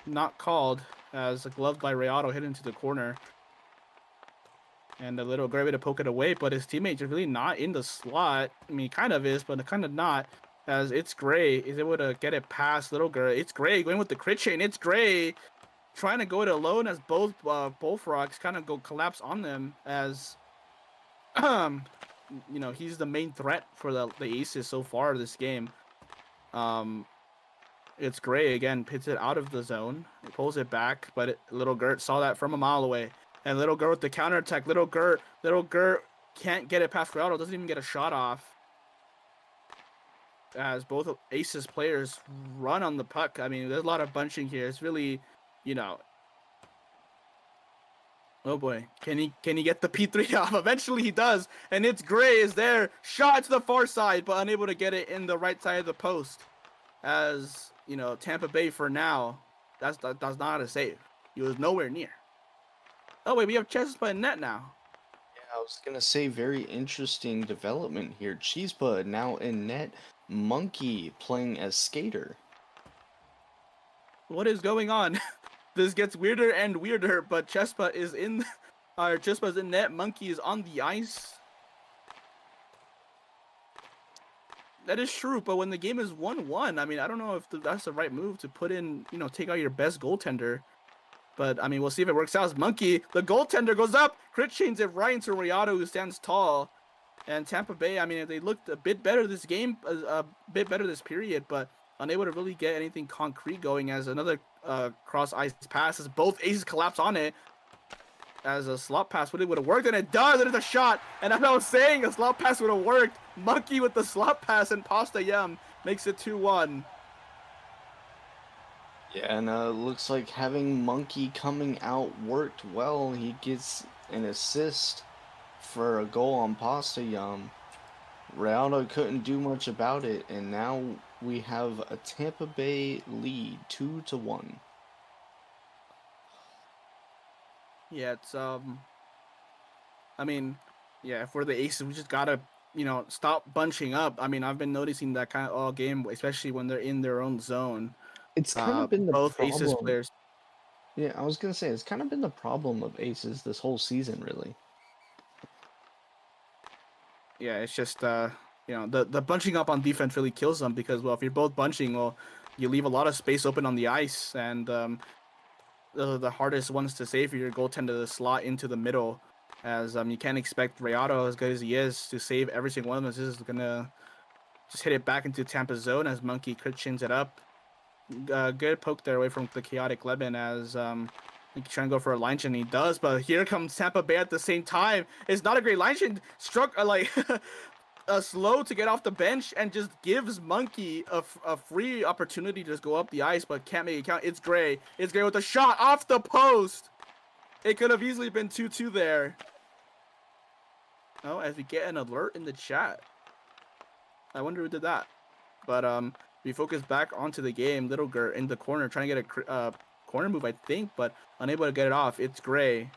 not called as a glove by Rayado hit into the corner. And the Little Gur able to poke it away, but his teammate is really not in the slot. I mean, he kind of is, but kind of not. As It's Gray is able to get it past Little Gur. It's Gray going with the crit chain. It's Gray trying to go it alone as both Bullfrogs kind of go collapse on them as you know, he's the main threat for the Aces so far this game. It's Gray again, pits it out of the zone, he pulls it back, but Little Gert saw that from a mile away, and Little Gert with the counterattack. Little Gert can't get it past Rayado, doesn't even get a shot off. As both Aces players run on the puck. I mean, there's a lot of bunching here. It's really, you know. Oh boy, can he get the P3 off? Eventually he does, and It's Gray is there, shot to the far side, but unable to get it in the right side of the post. As you know, Tampa Bay for now, that's not a save. He was nowhere near. Oh wait, we have Chespa in net now. Yeah, I was gonna say very interesting development here. Cheesebud now in net. Monkey playing as skater. What is going on? This gets weirder and weirder, but Chespa is in, Chespa's in net. Monkey is on the ice. That is true, but when the game is 1-1, I mean, I don't know if that's the right move to put in, you know, take out your best goaltender. But, I mean, we'll see if it works out. As Monkey, the goaltender goes up, crit chains it right into Rayado, who stands tall. And Tampa Bay, I mean, they looked a bit better this game, a bit better this period, but unable to really get anything concrete going as another cross-ice pass as both Aces collapse on it. As a slot pass would have worked, and it does. It is a shot, and as I was saying, a slot pass would have worked. Monkey with the slot pass, and Pasta Yum makes it 2-1. Yeah, and looks like having Monkey coming out worked well. He gets an assist for a goal on Pasta Yum. Rayado couldn't do much about it, and now we have a Tampa Bay lead, 2-1. Yeah, it's I mean, yeah, for the Aces, we just gotta, you know, stop bunching up. I mean, I've been noticing that kind of all game, especially when they're in their own zone. It's kind of been the Both Aces problem. players. Yeah, I was gonna say it's kind of been the problem of Aces this whole season, really. Yeah, it's just you know, the bunching up on defense really kills them because, well, if you're both bunching, well, you leave a lot of space open on the ice, and the hardest ones to save for your goaltender to slot into the middle, as you can't expect Rayado, as good as he is, to save every single one of them. This is gonna just hit it back into Tampa's zone as Monkey crit chins it up. Good poke there away from the chaotic Lemon as trying to go for a line chin. He does, but here comes Tampa Bay at the same time. It's not a great line chin. Struck like slow to get off the bench and just gives Monkey a free opportunity to just go up the ice, but can't make it count. It's Gray. It's Gray with a shot off the post. It could have easily been 2-2 there. Oh, as we get an alert in the chat. I wonder who did that. But we focus back onto the game. Little Gert in the corner trying to get a corner move, I think, but unable to get it off. It's Gray.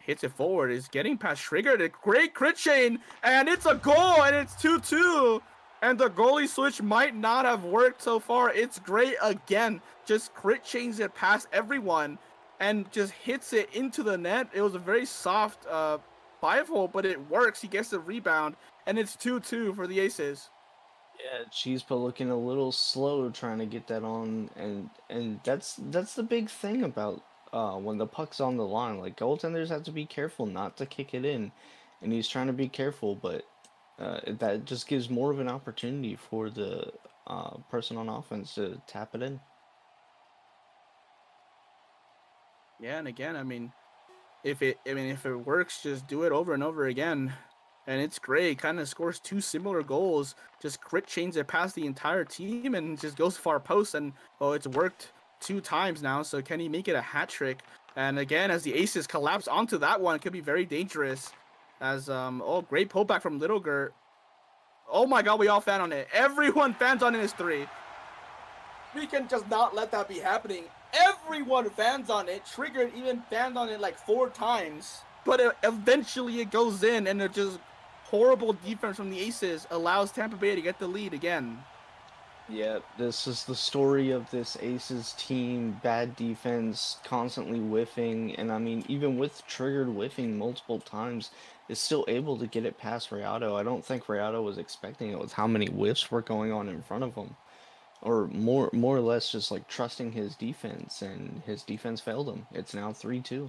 Hits it forward. Is getting past Trigger. A great crit chain, and it's a goal, and it's 2-2. And the goalie switch might not have worked so far. It's Gray again. Just crit chains it past everyone and just hits it into the net. It was a very soft 5-hole, but it works. He gets the rebound, and it's 2-2 for the Aces. Yeah, Cheesebud looking a little slow trying to get that on, and that's the big thing about when the puck's on the line. Like, goaltenders have to be careful not to kick it in, and he's trying to be careful, but that just gives more of an opportunity for the person on offense to tap it in. Yeah, and again, I mean, if it works, just do it over and over again. and it's great. Kind of scores 2 similar goals, just crit chains it past the entire team and just goes far post. And it's worked 2 times now. So can he make it a hat trick? And again, as the aces collapse onto that one, it could be very dangerous. As great pullback from Little Gert. Oh my God, we all fan on it. Everyone fans on it is 3. We can just not let that be happening. Everyone fans on it. Triggered even fanned on it like 4 times. But eventually it goes in, and it just horrible defense from the Aces allows Tampa Bay to get the lead again. Yeah, this is the story of this Aces team. Bad defense, constantly whiffing, and I mean, even with triggered whiffing multiple times, is still able to get it past Rayado. I don't think Rayado was expecting it with how many whiffs were going on in front of him. Or more or less just like trusting his defense, and his defense failed him. It's now 3-2.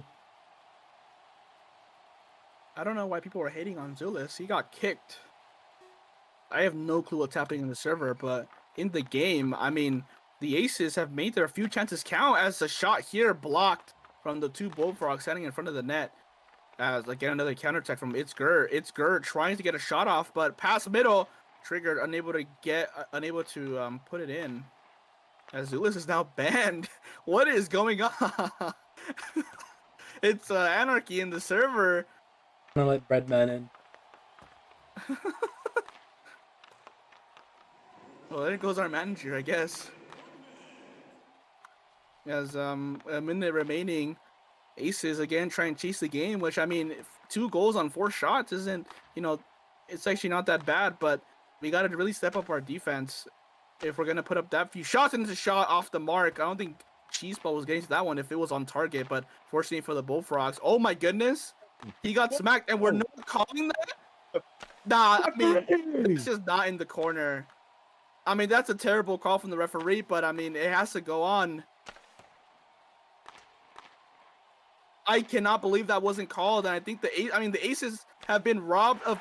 I don't know why people were hating on Zulus. He got kicked. I have no clue what's happening in the server, but in the game, I mean, the Aces have made their few chances count as a shot here blocked from the 2 Bullfrogs standing in front of the net. As again, another counterattack from It's Gert. It's Gert trying to get a shot off, but pass middle. Triggered, unable to put it in. As Zulus is now banned. What is going on? It's anarchy in the server. I'm gonna let Breadman in. Well, there goes our manager, I guess. As a minute remaining, Aces again trying to chase the game, which I mean, 2 goals on 4 shots isn't, it's actually not that bad, but we got to really step up our defense if we're going to put up that few shots. And it's a shot off the mark. I don't think Cheeseball was getting to that one if it was on target, but fortunately for the Bullfrogs. Oh my goodness. He got smacked, and we're not calling that? Nah, I mean, it's just not in the corner. I mean, that's a terrible call from the referee, but I mean, it has to go on. I cannot believe that wasn't called, and I think the Aces have been robbed of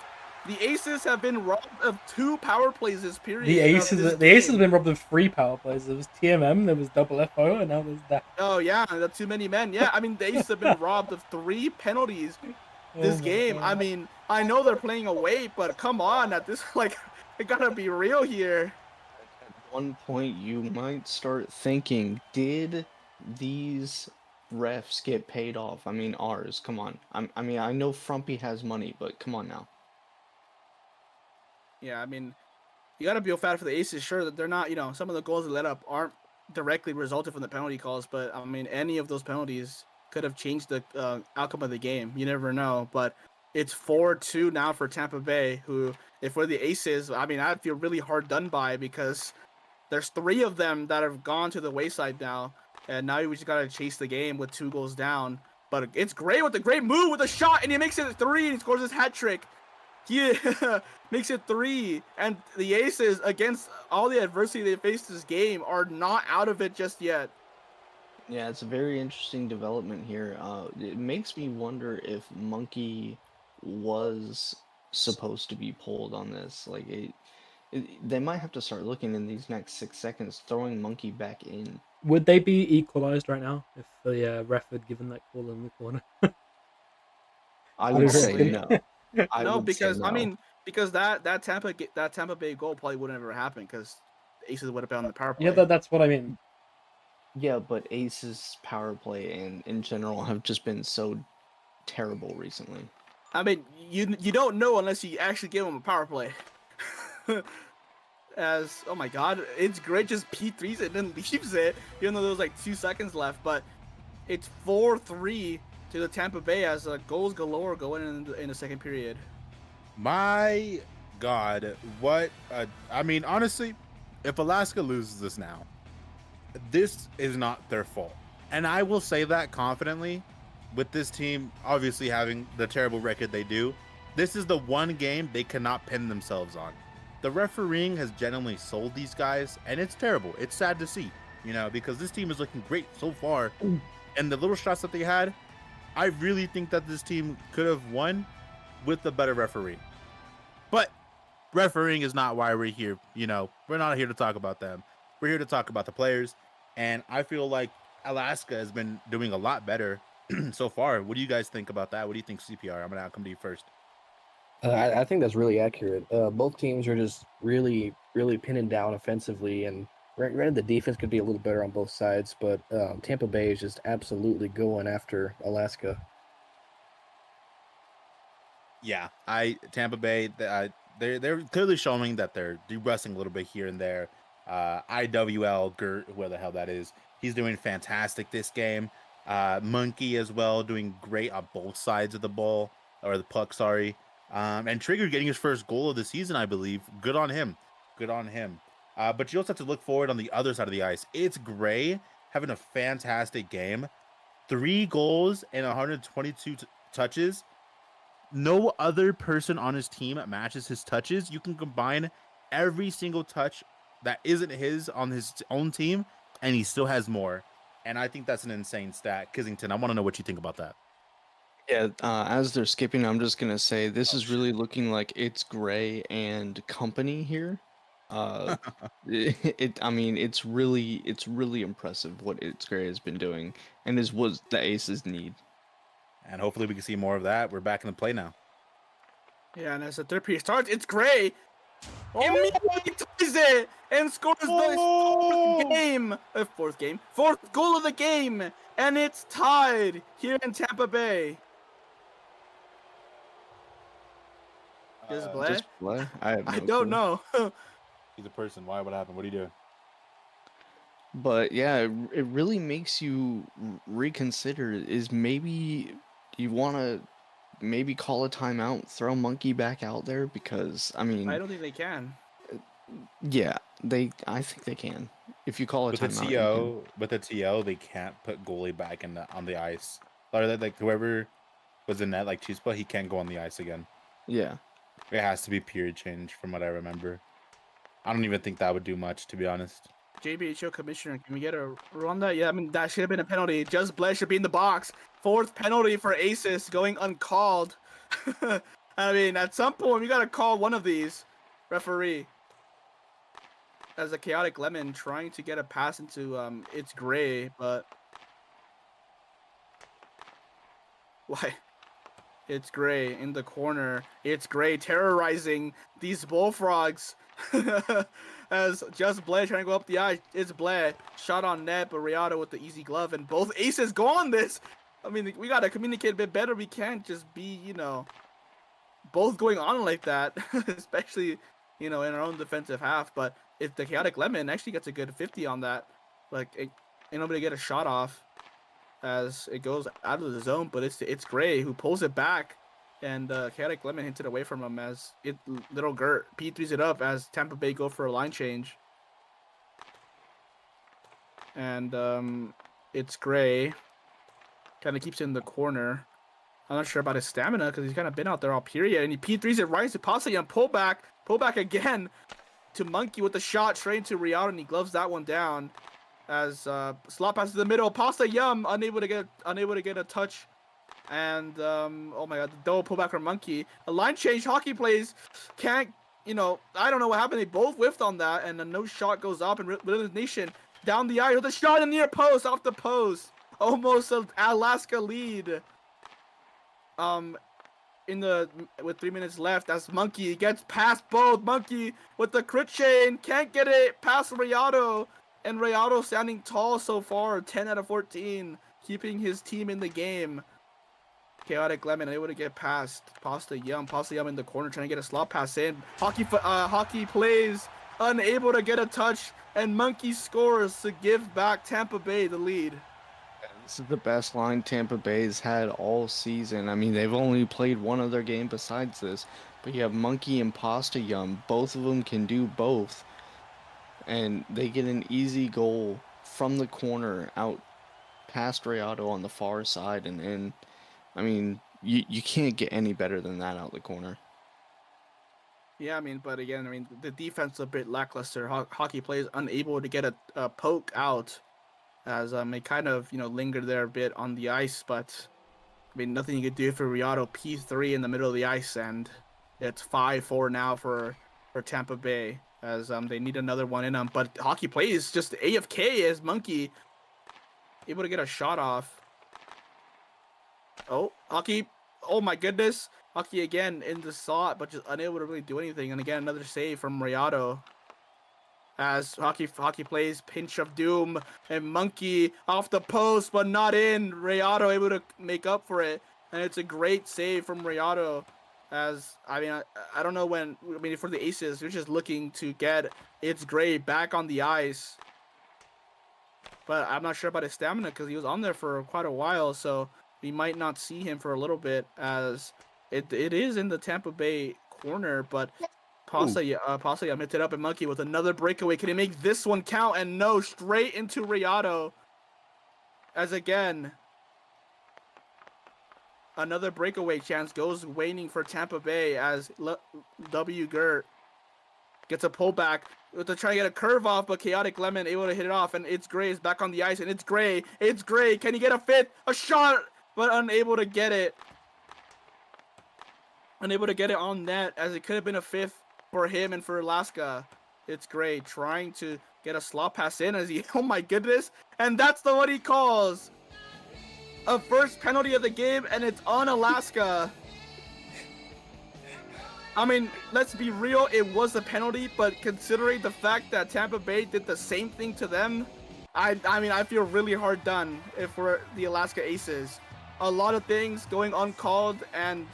2 power plays this period. The Aces have been robbed of 3 power plays. There was TMM, there was double FO, and now there's that. Oh yeah, that's too many men. Yeah, I mean, the Aces have been robbed of 3 penalties this game. God. I mean, I know they're playing away, but come on, at this it gotta be real here. At one point, you might start thinking, did these refs get paid off? I mean, ours. Come on. I mean, I know Frumpy has money, but come on now. Yeah, I mean, you got to feel bad for the Aces. Sure that they're not, some of the goals they let up aren't directly resulted from the penalty calls, but I mean, any of those penalties could have changed the outcome of the game. You never know, but it's 4-2 now for Tampa Bay, who, if we're the Aces, I mean, I'd feel really hard done by because there's 3 of them that have gone to the wayside now, and now we just got to chase the game with 2 goals down. But it's great with a great move with a shot, and he makes it 3, and he scores his hat trick. Yeah, makes it 3, and the Aces, against all the adversity they faced this game, are not out of it just yet. Yeah, it's a very interesting development here. It makes me wonder if Monkey was supposed to be pulled on this. Like, they might have to start looking in these next 6 seconds, throwing Monkey back in. Would they be equalized right now if the ref had given that call in the corner? I would say no. No, because I mean, because that Tampa Bay goal probably wouldn't have ever happened because Aces would have been on the power play. Yeah, that's what I mean. Yeah, but Ace's power play and in general have just been so terrible recently. I mean, you don't know unless you actually give them a power play. As, oh my God, it's great, just P3s it and then leaves it, even though there was like 2 seconds left. But it's 4-3 to the Tampa Bay as goals galore going in the second period. My God, what? I mean, honestly, if Alaska loses this now, this is not their fault. And I will say that confidently with this team obviously having the terrible record they do. This is the one game they cannot pin themselves on. The refereeing has genuinely sold these guys, and it's terrible. It's sad to see, because this team is looking great so far. And the little shots that they had, I really think that this team could have won with a better referee. But refereeing is not why we're here. We're not here to talk about them. We're here to talk about the players. And I feel like Alaska has been doing a lot better so far. What do you guys think about that? What do you think, CPR? I'm going to come to you first. I think that's really accurate. Both teams are just really, really pinning down offensively, and granted, the defense could be a little better on both sides, but Tampa Bay is just absolutely going after Alaska. Yeah, Tampa Bay. They're clearly showing that they're regressing a little bit here and there. IWL Gert, whoever the hell that is, he's doing fantastic this game. Monkey as well, doing great on both sides of the ball or the puck. Sorry. And Trigger getting his first goal of the season, I believe. Good on him. Good on him. But you also have to look forward on the other side of the ice. It's Gray having a fantastic game. 3 goals and 122 touches. No other person on his team matches his touches. You can combine every single touch that isn't his on his own team, and he still has more. And I think that's an insane stat. Kissington, I want to know what you think about that. Yeah, as they're skipping, I'm just gonna say this Oh, is really looking like it's Gray and company here. I mean, it's really impressive what it's Gray has been doing, and is what the Aces need. And hopefully we can see more of that. We're back in the play now. Yeah, and as the third period starts, it's Gray. Immediately ties it and scores the fourth goal of the game, and it's tied here in Tampa Bay. Just Blay? Just play. I have no I don't clue. know. He's a person. Why? What happened? What are you doing? But yeah, it really makes you reconsider. Is maybe you want to maybe call a timeout, throw Monkey back out there, because I mean, I don't think they can. yeah, I think they can. If you call a With the timeout, you TO, they can't put goalie back on the ice. Or like whoever was in net, like Chispa, he can't go on the ice again. can. Yeah. It has to be period change, from what I remember. I don't even think that would do much, to be honest. JBHL commissioner, can we get a rule on that? Yeah, I mean, that should have been a penalty. Just Blay should be in the box. 4th penalty for Aces going uncalled. I mean, at some point, we got to call one of these, referee. As a chaotic lemon trying to get a pass into it's Gray, but why? It's Gray in the corner. It's Gray terrorizing these bullfrogs. As just Blay trying to go up the ice. It's Blay. Shot on net, but Riata with the easy glove. And both Aces go on this. I mean, we got to communicate a bit better. We can't just be, both going on like that. Especially, in our own defensive half. But if the Chaotic Lemon actually gets a good 50 on that, like, ain't nobody get a shot off as it goes out of the zone. But it's Gray who pulls it back. And Chaotic Lemon hits it away from him as little Gert P3s it up as Tampa Bay go for a line change. And it's Gray. Kind of keeps it in the corner. I'm not sure about his stamina because he's kind of been out there all period. And he P3s it right to Pasta and pull back again to Monkey with the shot straight into Riata, and he gloves that one down. As slot pass to the middle, Pasta Yum unable to get a touch. And oh my god, the double pullback from Monkey. A line change, hockey plays. Can't, I don't know what happened. They both whiffed on that, and a no shot goes up, and Rhythm Nation down the ice with a shot in the near post, off the post. Almost an Alaska lead. With 3 minutes left, as Monkey gets past both. Monkey with the crit chain, can't get it past Rayato. And Rayato standing tall so far, 10 out of 14, keeping his team in the game. Chaotic Lemon able to get past Pasta Yum in the corner trying to get a slot pass in. Hockey plays, unable to get a touch, and Monkey scores to give back Tampa Bay the lead. This is the best line Tampa Bay's had all season. I mean, they've only played one other game besides this, but you have Monkey and Pasta Yum. Both of them can do both, and they get an easy goal from the corner out past Rayato on the far side, and then, I mean, you can't get any better than that out the corner. Yeah, but again, the defense is a bit lackluster. Hockey plays unable to get a poke out, as they kind of linger there a bit on the ice, but nothing you could do for Riato. P3 in the middle of the ice, and it's 5-4 now for Tampa Bay, as they need another one in them. But hockey plays just AFK as Monkey able to get a shot off. Oh, hockey! Oh my goodness! Hockey again in the slot, but just unable to really do anything. And again, another save from Rayado. As Hockey plays pinch of doom, and Monkey off the post, but not in. Rayado able to make up for it, and it's a great save from Rayado. As I don't know when. For the Aces, they're just looking to get It's Gray back on the ice, but I'm not sure about his stamina because he was on there for quite a while, so we might not see him for a little bit. As it is in the Tampa Bay corner, but Pasa mixed it up, and Monkey with another breakaway. Can he make this one count? And no, straight into Rayado. As again, another breakaway chance goes waning for Tampa Bay as W. Gert gets a pullback to try to get a curve off, but Chaotic Lemon able to hit it off, and It's Gray is back on the ice, and It's Gray. Can he get a fifth? A shot, but unable to get it. Unable to get it on net, as it could have been a fifth for him and for Alaska. It's Gray trying to get a slot pass in as he, oh my goodness, and that's the one he calls. A first penalty of the game, and it's on Alaska. Let's be real, it was a penalty, but considering the fact that Tampa Bay did the same thing to them, I feel really hard done for the Alaska Aces. A lot of things going uncalled, and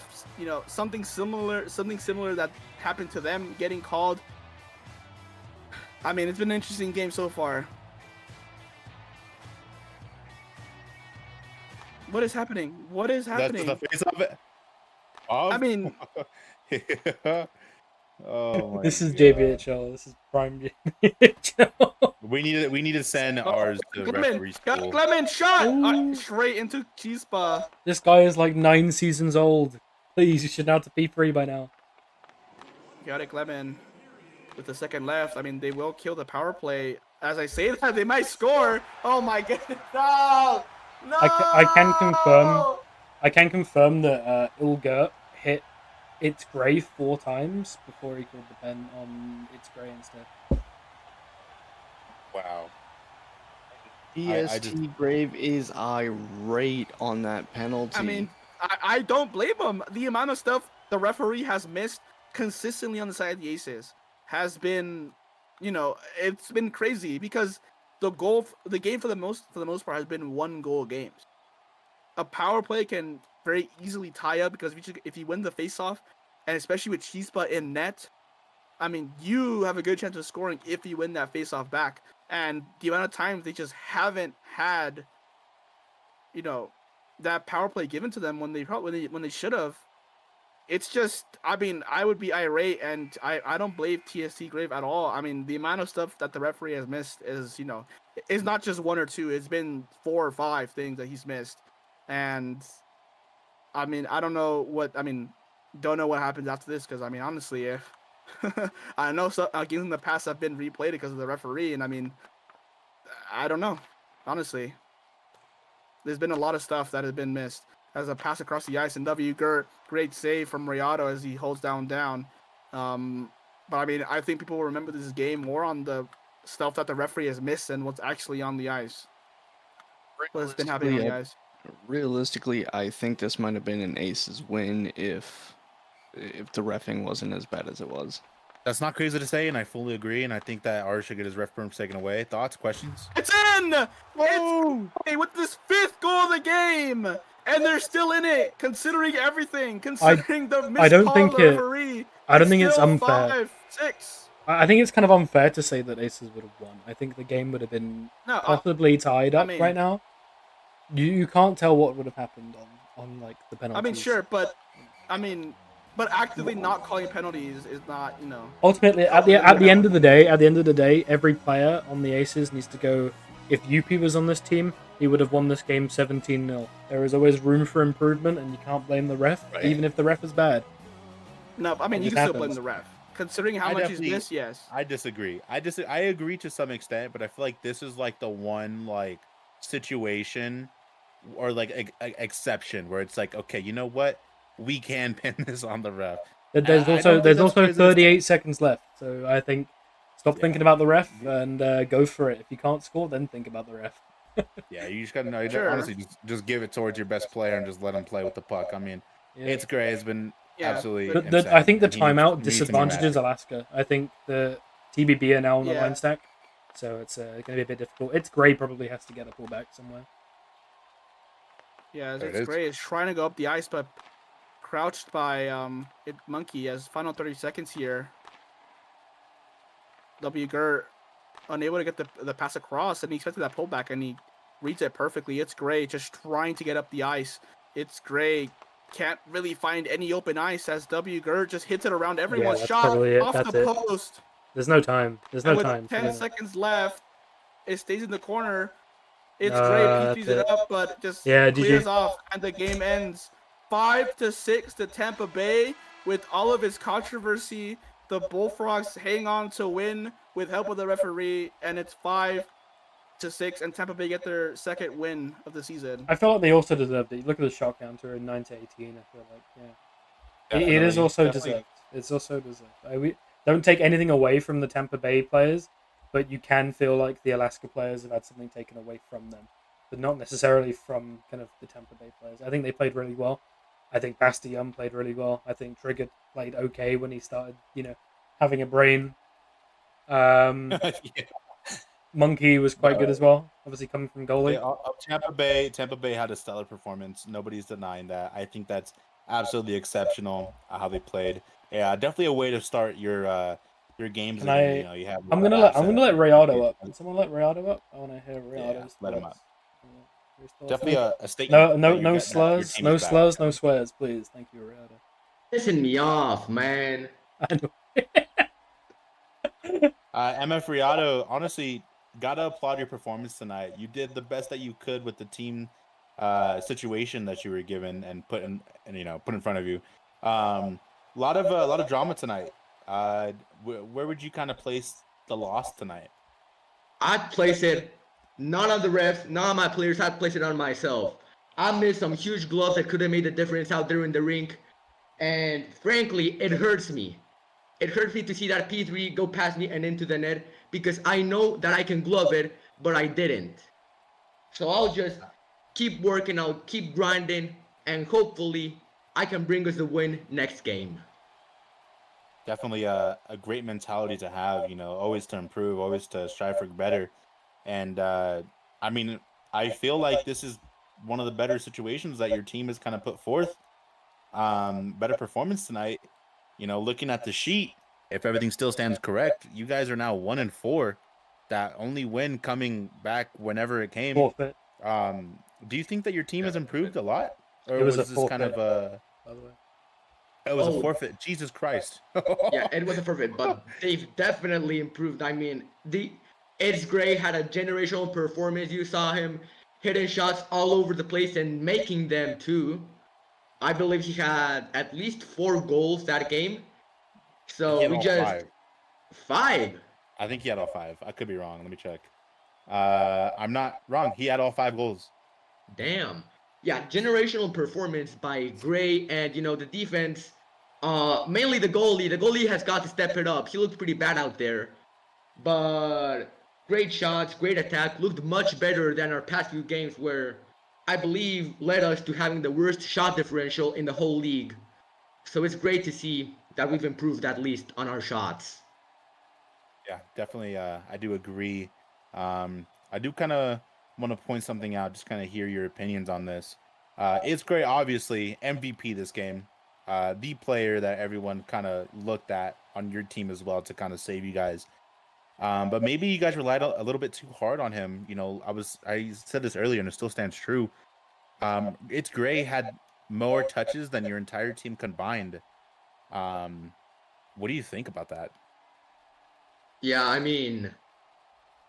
something similar that happened to them getting called. It's been an interesting game so far. What is happening? That's the face of it. Oh my This is God. JBHL. This is prime JBHL. We need to send ours to referee school. Lemon shot straight into Chispa. This guy is like 9 seasons old. Please, you should know how to P3 by now. Chaotic Lemon with the second left. They will kill the power play. As I say that, they might score. Oh my goodness! No. I can confirm that Ilgert hit It's Gray 4 times before he called the pen on It's Gray instead. Wow. EST Brave is irate on that penalty. I don't blame him. The amount of stuff the referee has missed consistently on the side of the Aces has been, it's been crazy because the game for the most part has been 1-goal games. A power play can very easily tie up because if you win the faceoff, and especially with Chispa in net, you have a good chance of scoring if you win that faceoff back. And the amount of times they just haven't had, that power play given to them when they should have. It's just, I would be irate, and I don't blame TSC Grave at all. The amount of stuff that the referee has missed is, it's not just 1 or 2. It's been 4 or 5 things that he's missed. And, I don't know what, don't know what happens after this, because, honestly, if, I know games in the past have been replayed because of the referee, and, I don't know, honestly. There's been a lot of stuff that has been missed. As a pass across the ice, and W. Gert, great save from Rayado as he holds down. But I think people will remember this game more on the stuff that the referee has missed than what's actually on the ice. What's been happening on the ice. Realistically, I think this might have been an Aces win if the reffing wasn't as bad as it was. That's not crazy to say, and I fully agree. And I think that ours should get his ref perms taken away. Thoughts, questions? It's in. It's with this 5th goal of the game. And they're still in it, considering everything, considering the miscall of the referee. I don't think it's unfair. 5-6. I think it's kind of unfair to say that Aces would have won. I think the game would have been possibly tied up right now. You can't tell what would have happened on like the penalties. Sure, but but actively not calling penalties is not, Ultimately, at the end of the day, every player on the Aces needs to go. If UP was on this team, he would have won this game 17-0. There is always room for improvement, and you can't blame the ref, even if the ref is bad. No, you can still blame the ref. Considering how much he's missed, yes. I disagree. I agree to some extent, but I feel like this is like the one like situation or like exception where it's like, okay, you know what? We can pin this on the ref. There's also 38 seconds left, so I think stop thinking about the ref and go for it. If you can't score, then think about the ref. Yeah, you just gotta honestly just give it towards your best player and just let him play with the puck. It's great. It's been Yeah, absolutely but I insane. think the and he needs- timeout he needs to be disadvantages erratic. Alaska. I think the TBB are now on the Yeah. line stack, so it's going to be a bit difficult. It's Gray probably has to get a pullback somewhere. yeah, There it it's is. great. It's trying to go up the ice, but crouched by Monkey as final 30 seconds here. W. Gert unable to get the pass across, and he expected that pullback, and he reads it perfectly. It's great, just trying to get up the ice. It's great. Can't really find any open ice as W. Gert just hits it around everyone's that's shot probably it. off That's the it. post. There's no time. There's no And with time. 10 seconds left, it stays in the corner. It's No, great. that's P3's it. it up, but just Yeah, clears GG. off, and the game ends 5-6 to Tampa Bay. With all of its controversy, the Bullfrogs hang on to win with help of the referee, and it's 5-6, and Tampa Bay get their second win of the season. I feel like they also deserved it. Look at the shot counter in 9-18. I feel like, yeah, it is Definitely, also definitely. deserved. It's also deserved. We don't take anything away from the Tampa Bay players, but you can feel like the Alaska players have had something taken away from them, but not necessarily from kind of the Tampa Bay players. I think they played really well. I think Bastillon played really well. I think Trigger played okay when he started, having a brain. Yeah. Monkey was quite good as well. Obviously coming from goalie. Tampa Bay had a stellar performance. Nobody's denying that. I think that's absolutely exceptional how they played. Yeah, definitely a way to start your games. Can Again. I- You have. I'm gonna let Rayado up. Can someone let Rayado up? I want to hear Yeah, Rayado's let him thoughts. Definitely a statement. No, that no, you're no getting slurs, that no your team is back. slurs, no swears, please. Thank you, Rayado. Pissing me off, man. I know. MF Riado, honestly, gotta applaud your performance tonight. You did the best that you could with the team situation that you were given and put in front of you. A lot of drama tonight. Where would you kind of place the loss tonight? I'd place it, none of the refs, none of my players, I'd place it on myself. I missed some huge gloves that could have made the difference out there in the rink. And frankly, it hurts me. It hurts me to see that P3 go past me and into the net because I know that I can glove it, but I didn't. So I'll just keep working, I'll keep grinding, and hopefully I can bring us the win next game. Definitely a great mentality to have, always to improve, always to strive for better. And I mean, I feel like this is one of the better situations that your team has kind of put forth. Better performance tonight. Looking at the sheet, if everything still stands correct, you guys are now 1-4. That only win coming back whenever it came. Forfeit. Do you think that your team has improved a lot, or It was a this kind forfeit. of a? By the way. It was a Oh. forfeit. Jesus Christ. Yeah, it was a perfect, but they've definitely improved. I mean, Ed's Gray had a generational performance. You saw him hitting shots all over the place and making them too. I believe he had at least 4 goals that game. He So had we all just 5. I think he had all 5. I could be wrong. Let me check. I'm not wrong. He had all 5 goals. Damn. Yeah, generational performance by Gray and the defense. Mainly the goalie. The goalie has got to step it up. He looked pretty bad out there. But great shots, great attack. Looked much better than our past few games where I believe led us to having the worst shot differential in the whole league. So it's great to see that we've improved at least on our shots. Yeah, definitely. I do agree. I do kind of want to point something out, just kind of hear your opinions on this. It's great, obviously, MVP this game. The player that everyone kind of looked at on your team as well to kind of save you guys. But maybe you guys relied a little bit too hard on him. I said this earlier, and it still stands true. It's Gray had more touches than your entire team combined. What do you think about that? Yeah, I mean,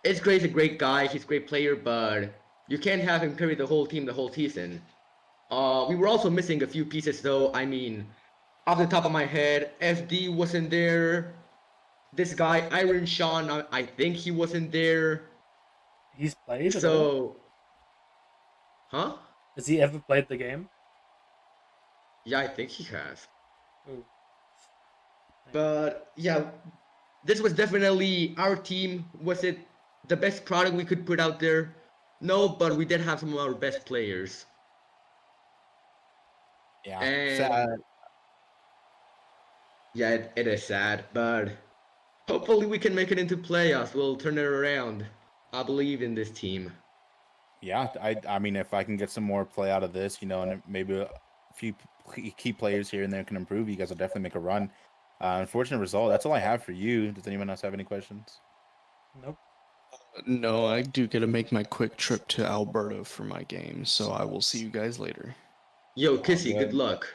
It's Gray's a great guy, he's a great player, but you can't have him carry the whole team the whole season. We were also missing a few pieces though. I mean, off the top of my head, FD wasn't there. This guy, Iron Sean, I think he wasn't there. He's played. So, huh? Has he ever played the game? Yeah, I think he has. Ooh. But yeah, this was definitely our team. Was it the best product we could put out there? No, but we did have some of our best players. Yeah, And sad. Yeah, it is sad, but hopefully we can make it into playoffs. We'll turn it around. I believe in this team. Yeah, I mean, if I can get some more play out of this, and maybe a few key players here and there can improve, you guys will definitely make a run. Unfortunate result. That's all I have for you. Does anyone else have any questions? Nope. No, I do get to make my quick trip to Alberta for my game, so I will see you guys later. Yo, All Kissy, good good. luck.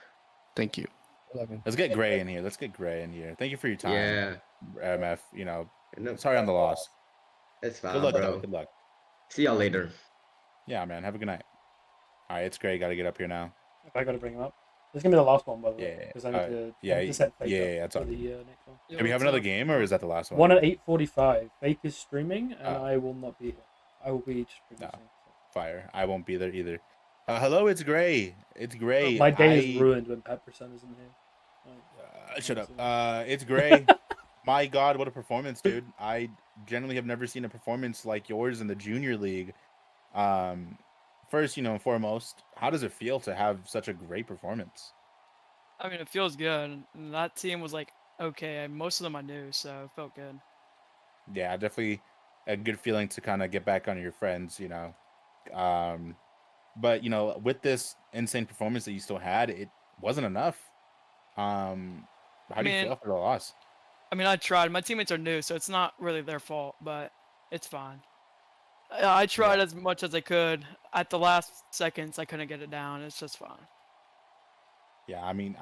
Thank you. 11. Let's get Gray in here. Let's get Gray in here. Thank you for your time, Yeah, MF. no, Sorry on the loss. it's Good fine, luck, though. bro. Good luck. See y'all later. Yeah, man. Have a good night. All right, it's Gray. Got to get up here now. If I got to bring him up. This is gonna be the last one, by the way, Yeah, because I need to. yeah, I need to set Fake yeah, up that's for all. the next one. Do we have another game, or is that the last one? One at 8:45. Fake is streaming, and Oh. I will not be here. I will be just No. producing. Fire. I won't be there either. Hello, it's Gray. It's Gray. My day is ruined when Pepperson isn't here. Shut up. It's Gray. My God, what a performance, dude. I generally have never seen a performance like yours in the junior league. First, and foremost, how does it feel to have such a great performance? I mean, it feels good. And that team was like okay. Most of them I knew, so it felt good. Yeah, definitely a good feeling to kind of get back on your friends, But with this insane performance that you still had, it wasn't enough. How do you feel after the loss? I mean, I tried. My teammates are new, so it's not really their fault, but it's fine. I tried as much as I could. At the last seconds, I couldn't get it down. It's just fine. Yeah, I mean,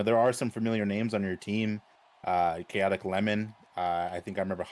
there are some familiar names on your team. Chaotic Lemon. I think I remember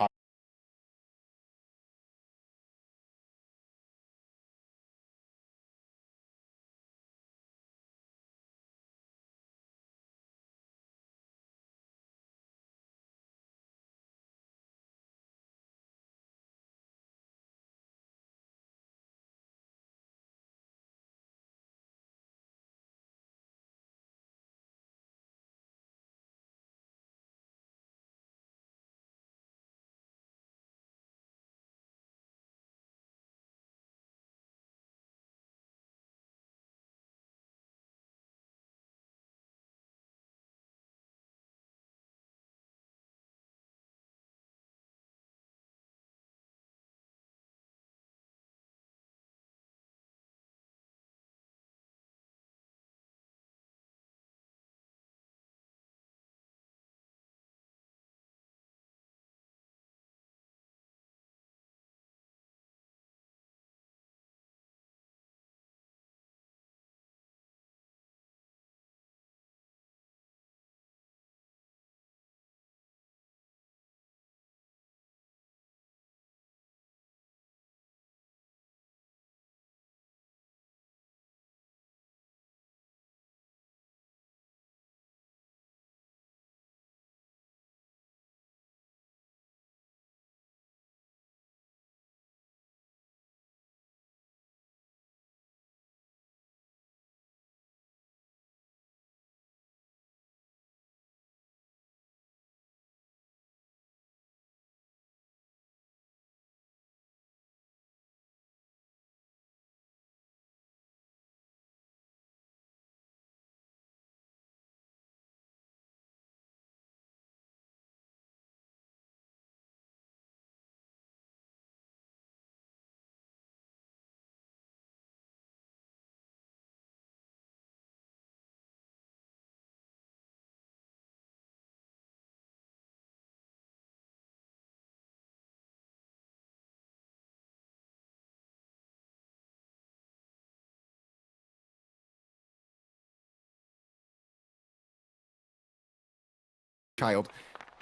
Child.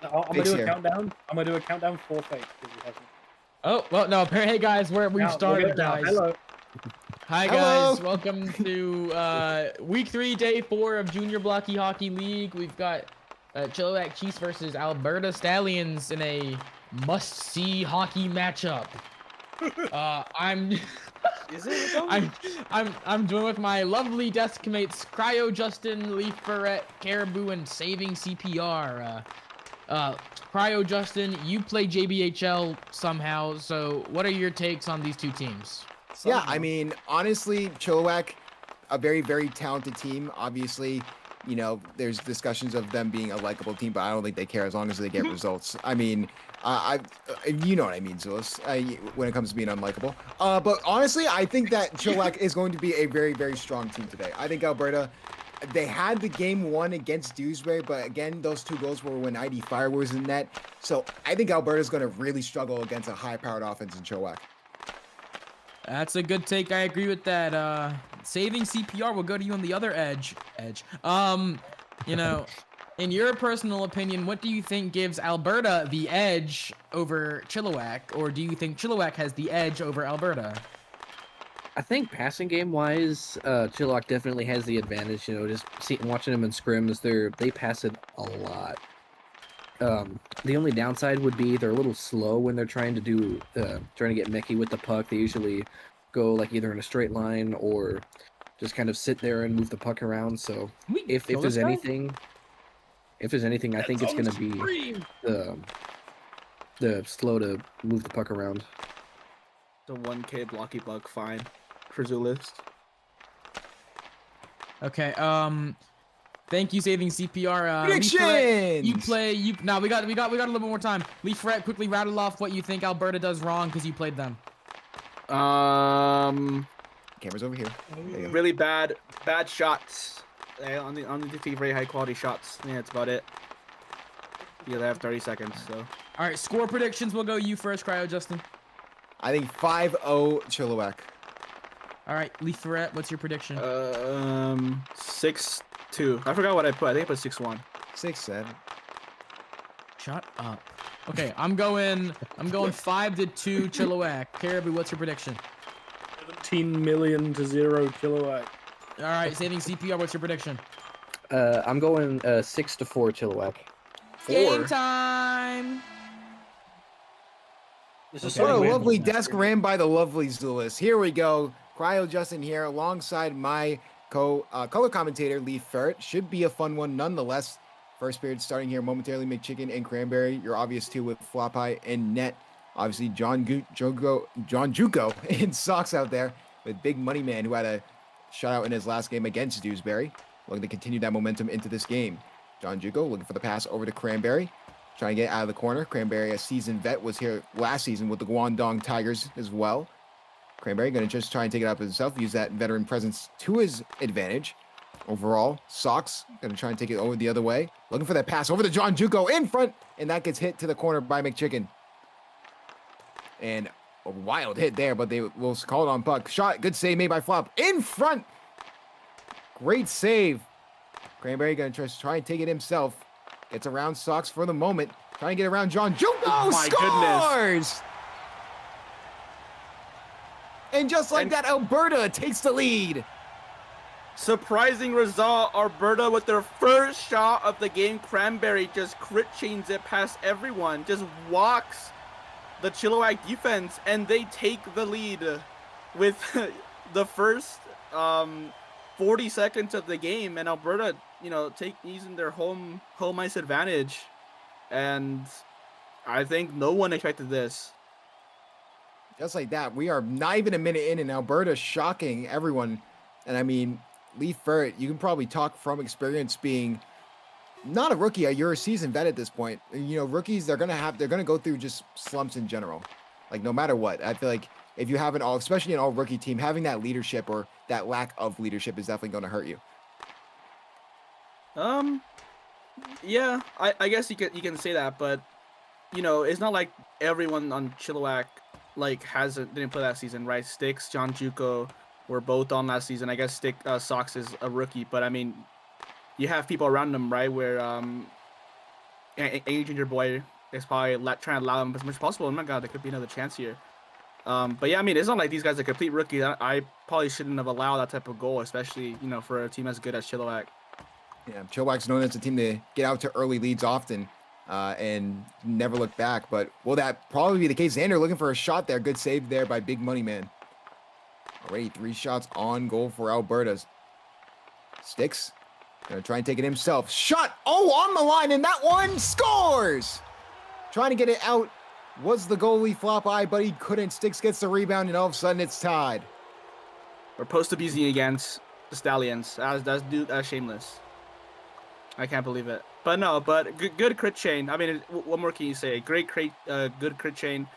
I'm gonna Fake's do a here. countdown. I'm gonna do a countdown for Fake because we haven't. Oh, well, no, apparently, hey guys, we've Now, started, now. guys. Hello. Hi, Hello. guys. Welcome to week 3, day 4 of Junior Blocky Hockey League. We've got Chilliwack Chiefs versus Alberta Stallions in a must-see hockey matchup. I'm joined with my lovely desk mates, Cryo Justin, Leaf Ferret, Caribou, and Saving CPR. Cryo Justin, you play JBHL somehow, so what are your takes on these two teams? Yeah, I mean, honestly, Chilliwack, a very, very talented team. Obviously, you know, there's discussions of them being a likable team, but I don't think they care as long as they get results. I mean, you know what I mean, Zulus, when it comes to being unlikable. But honestly, I think that Chilliwack is going to be a very, very strong team today. I think Alberta, they had the game won against Dewsbury, but again, those 2 goals were when ID Fire was in net. So I think Alberta's going to really struggle against a high-powered offense in Chilliwack. That's a good take. I agree with that. Saving CPR will go to you on the other edge. You know, in your personal opinion, what do you think gives Alberta the edge over Chilliwack, or do you think Chilliwack has the edge over Alberta? I think passing game wise, Chilliwack definitely has the advantage. You know, just watching them in scrims, they pass it a lot. The only downside would be they're a little slow when they're trying to get Mickey with the puck. They usually go like either in a straight line or just kind of sit there and move the puck around. So if there's anything, I think it's going to be the slow to move the puck around. The 1K blocky bug fine for Zulus. Okay. Thank you, saving CPR. Predictions! We got a little bit more time. Lee Ferret, quickly rattle off what you think Alberta does wrong because you played them. Camera's over here. Really bad shots. On the defeat, very high quality shots. Yeah, that's about it. Yeah, they have 30 seconds. So. All right, score predictions. We'll go you first, Cryo Justin. I think 5-0 Chilliwack. All right, Lee Ferret, what's your prediction? 6-2. I forgot what I put. I think I put 6-1. 6-7. Shut up. Okay, I'm going 5-2 Chilliwack. Caribou, what's your prediction? 17 million to 0 Chilliwack. All right, saving CPR, what's your prediction? I'm going 6-4 Chilliwack. Game time. What a lovely desk ran by the lovely Zulus. Here we go. Cryo Justin here alongside my color commentator Lee Ferret. Should be a fun one nonetheless. First period starting here momentarily. McChicken and Cranberry. Your obvious 2 with Flop High and Net. Obviously John Juco in socks out there with Big Money Man who had a shutout in his last game against Dewsbury. Looking to continue that momentum into this game. John Juco looking for the pass over to Cranberry. Trying to get out of the corner. Cranberry, a seasoned vet, was here last season with the Guangdong Tigers as well. Cranberry going to just try and take it up himself, use that veteran presence to his advantage. Overall, Sox going to try and take it over the other way. Looking for that pass over to John Juco in front, and that gets hit to the corner by McChicken. And a wild hit there, but they will call it on puck. Shot, good save made by Flop in front. Great save. Cranberry going to try and take it himself. Gets around Sox for the moment. Trying to get around John Juco. Oh, my scores! Goodness. And just like that, Alberta takes the lead. Surprising result. Alberta with their first shot of the game. Cranberry just crit chains it past everyone. Just walks the Chilliwack defense, and they take the lead with the first 40 seconds of the game. And Alberta, you know, using their home ice advantage. And I think no one expected this. Just like that, we are not even a minute in, and Alberta shocking everyone. And I mean, Lee Ferret, you can probably talk from experience being not a rookie. You're a seasoned vet at this point. You know, rookies, they're gonna go through just slumps in general. Like no matter what, I feel like if you have especially an all rookie team, having that leadership or that lack of leadership is definitely going to hurt you. Yeah, I guess you can say that, but you know, it's not like everyone on Chilliwack didn't play that season, right? Sticks, John Juco were both on last season. I guess Sox is a rookie, but I mean, you have people around them, right? Where Ginger Boy is probably trying to allow them as much as possible. Oh my God, there could be another chance here. But yeah, I mean, it's not like these guys are complete rookies. I probably shouldn't have allowed that type of goal, especially, you know, for a team as good as Chilliwack. Yeah, Chilliwack's known as a team to get out to early leads often and never look back. But will that probably be the case? Xander looking for a shot there. Good save there by Big Money Man. Already 3 shots on goal for Alberta. Sticks gonna try and take it himself. Shot! Oh, on the line, and that one scores! Trying to get it out was the goalie Flop Eye, but he couldn't. Sticks gets the rebound, and all of a sudden it's tied. We're post abusing against the Stallions. That's shameless. I can't believe it. But no, but good crit chain. I mean, what more can you say? Great good crit chain.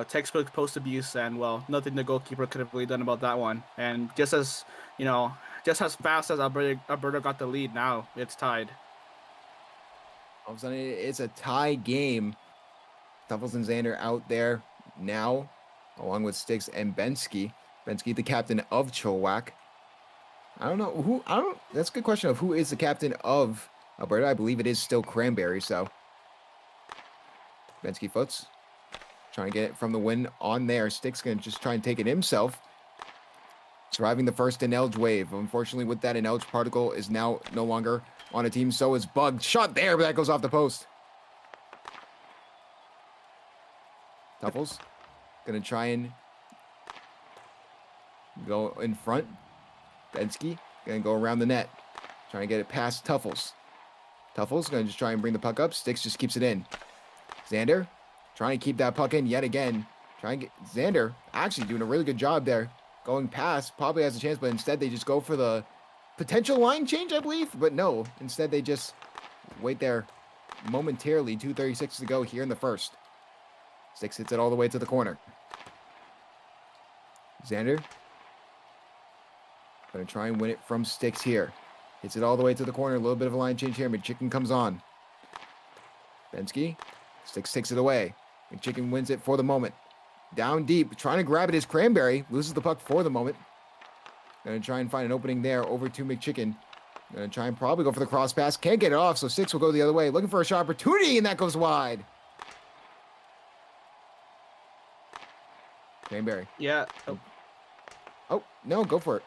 Textbook post abuse, and well, nothing the goalkeeper could have really done about that one. And just as fast as Alberta got the lead, now it's tied. All of a sudden, it's a tie game. Tuffles and Xander out there now, along with Sticks and Bensky. Bensky, the captain of Chilliwack. That's a good question of who is the captain of Alberta. I believe it is still Cranberry, so. Bensky foots. Trying to get it from the win on there. Sticks going to just try and take it himself. Surviving the first Inelge wave. Unfortunately, with that, Inelge particle is now no longer on a team. So is Bug. Shot there, but that goes off the post. Tuffles going to try and go in front. Bensky going to go around the net. Trying to get it past Tuffles. Tuffles going to just try and bring the puck up. Sticks just keeps it in. Xander trying to keep that puck in yet again. Trying to get Xander actually doing a really good job there. Going past, probably has a chance, but instead they just go for the potential line change, I believe. But no, instead they just wait there momentarily. 2:36 to go here in the first. Sticks hits it all the way to the corner. Xander going to try and win it from Sticks here. Hits it all the way to the corner. A little bit of a line change here. McChicken comes on. Bensky. Sticks takes it away. McChicken wins it for the moment. Down deep. Trying to grab it is Cranberry. Loses the puck for the moment. Going to try and find an opening there over to McChicken. Going to try and probably go for the cross pass. Can't get it off, so Sticks will go the other way. Looking for a shot opportunity, and that goes wide. Cranberry. Yeah. Oh, no, go for it.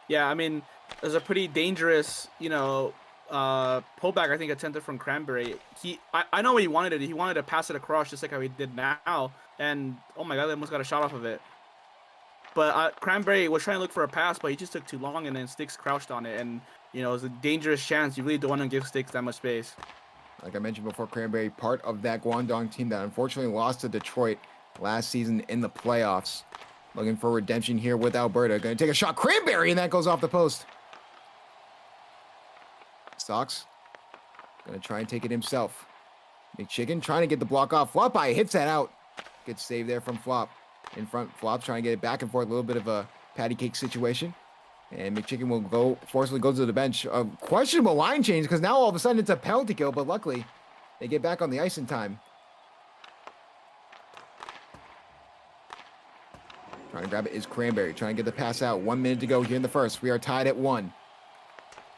Yeah, I mean, there's a pretty dangerous, pullback, I think, attempted from Cranberry. I know what he wanted. He wanted to pass it across just like how he did now. And, oh my God, they almost got a shot off of it. But Cranberry was trying to look for a pass, but he just took too long, and then Sticks crouched on it. And, it was a dangerous chance. You really don't want to give Sticks that much space. Like I mentioned before, Cranberry, part of that Guangdong team that unfortunately lost to Detroit last season in the playoffs. Looking for redemption here with Alberta. Going to take a shot. Cranberry, and that goes off the post. Sox going to try and take it himself. McChicken trying to get the block off. Flop by hits that out. Good save there from Flop. In front, Flop trying to get it back and forth. A little bit of a patty cake situation. And McChicken will forcibly go to the bench. A questionable line change because now all of a sudden it's a penalty kill, but luckily they get back on the ice in time. Trying to grab it is Cranberry. Trying to get the pass out. 1 minute to go here in the first. We are tied at 1.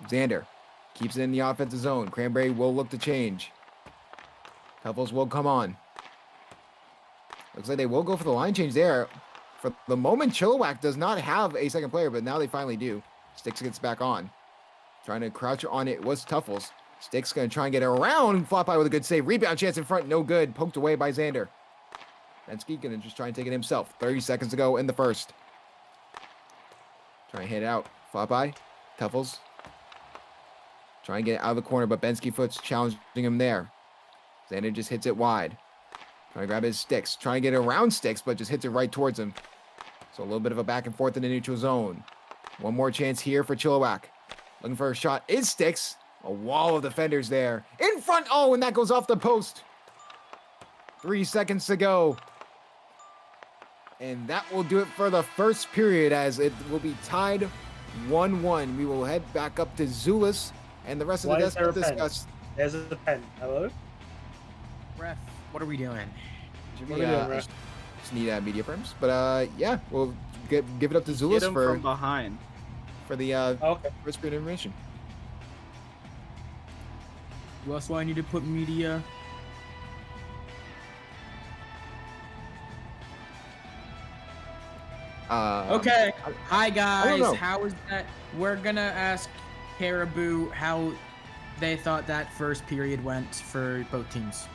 Xander keeps it in the offensive zone. Cranberry will look to change. Tuffles will come on. Looks like they will go for the line change there. For the moment, Chilliwack does not have a second player, but now they finally do. Sticks gets back on. Trying to crouch on it was Tuffles. Sticks going to try and get it around. Flop by with a good save. Rebound chance in front. No good. Poked away by Xander. Bensky going to just try and take it himself. 30 seconds to go in the first. Try and hit it out. Flop by. Tuffles. Try and get it out of the corner, but Bensky foots challenging him there. Xander just hits it wide. Trying to grab his Sticks. Trying to get around Sticks, but just hits it right towards him. So a little bit of a back and forth in the neutral zone. One more chance here for Chilliwack. Looking for a shot is Sticks. A wall of defenders there. In front. Oh, and that goes off the post. 3 seconds to go. And that will do it for the first period as it will be tied 1-1. We will head back up to Zulus and the rest of the desk will discuss. There's a pen. Hello? Ref, what are we doing? What are we doing, Ref? Just need media firms. But yeah, we'll give it up to Zulus Get him from behind. For the okay. first period information. Who else do I need to put media? Okay. Hi guys. How is that? We're gonna ask Caribou how they thought that first period went for both teams.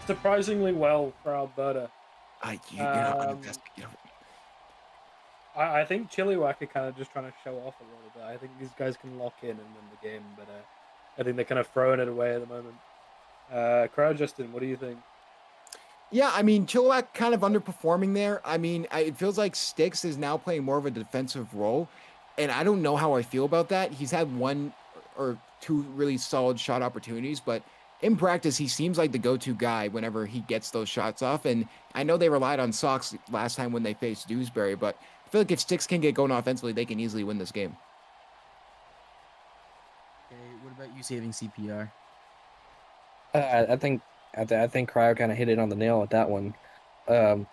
Surprisingly well for Alberta. You're not on the desk. I think Chilliwack are kind of just trying to show off a little bit. I think these guys can lock in and win the game, but I think they're kind of throwing it away at the moment. Crowd Justin, what do you think? Yeah, I mean, Chilliwack kind of underperforming there. I mean, it feels like Sticks is now playing more of a defensive role, and I don't know how I feel about that. He's had one or 2 really solid shot opportunities, but in practice, he seems like the go-to guy whenever he gets those shots off. And I know they relied on Sox last time when they faced Dewsbury, but I feel like if Sticks can get going offensively, they can easily win this game. Okay, what about you saving CPR? I think Cryo kind of hit it on the nail with that one.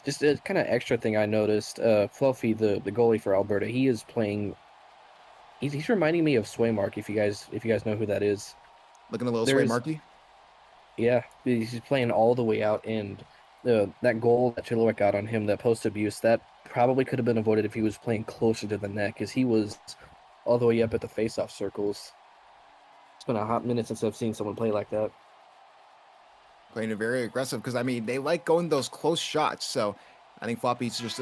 Just a kind of extra thing I noticed. Fluffy, the goalie for Alberta, he is playing. He's reminding me of Swaymark. If you guys know who that is. Looking a little There's- Swaymarky. Yeah, he's playing all the way out, and that goal that Chilliwack got on him, that post abuse, that probably could have been avoided if he was playing closer to the net, because he was all the way up at the face-off circles. It's been a hot minute since I've seen someone play like that. Playing it very aggressive because, I mean, they like going those close shots. So I think Floppy's just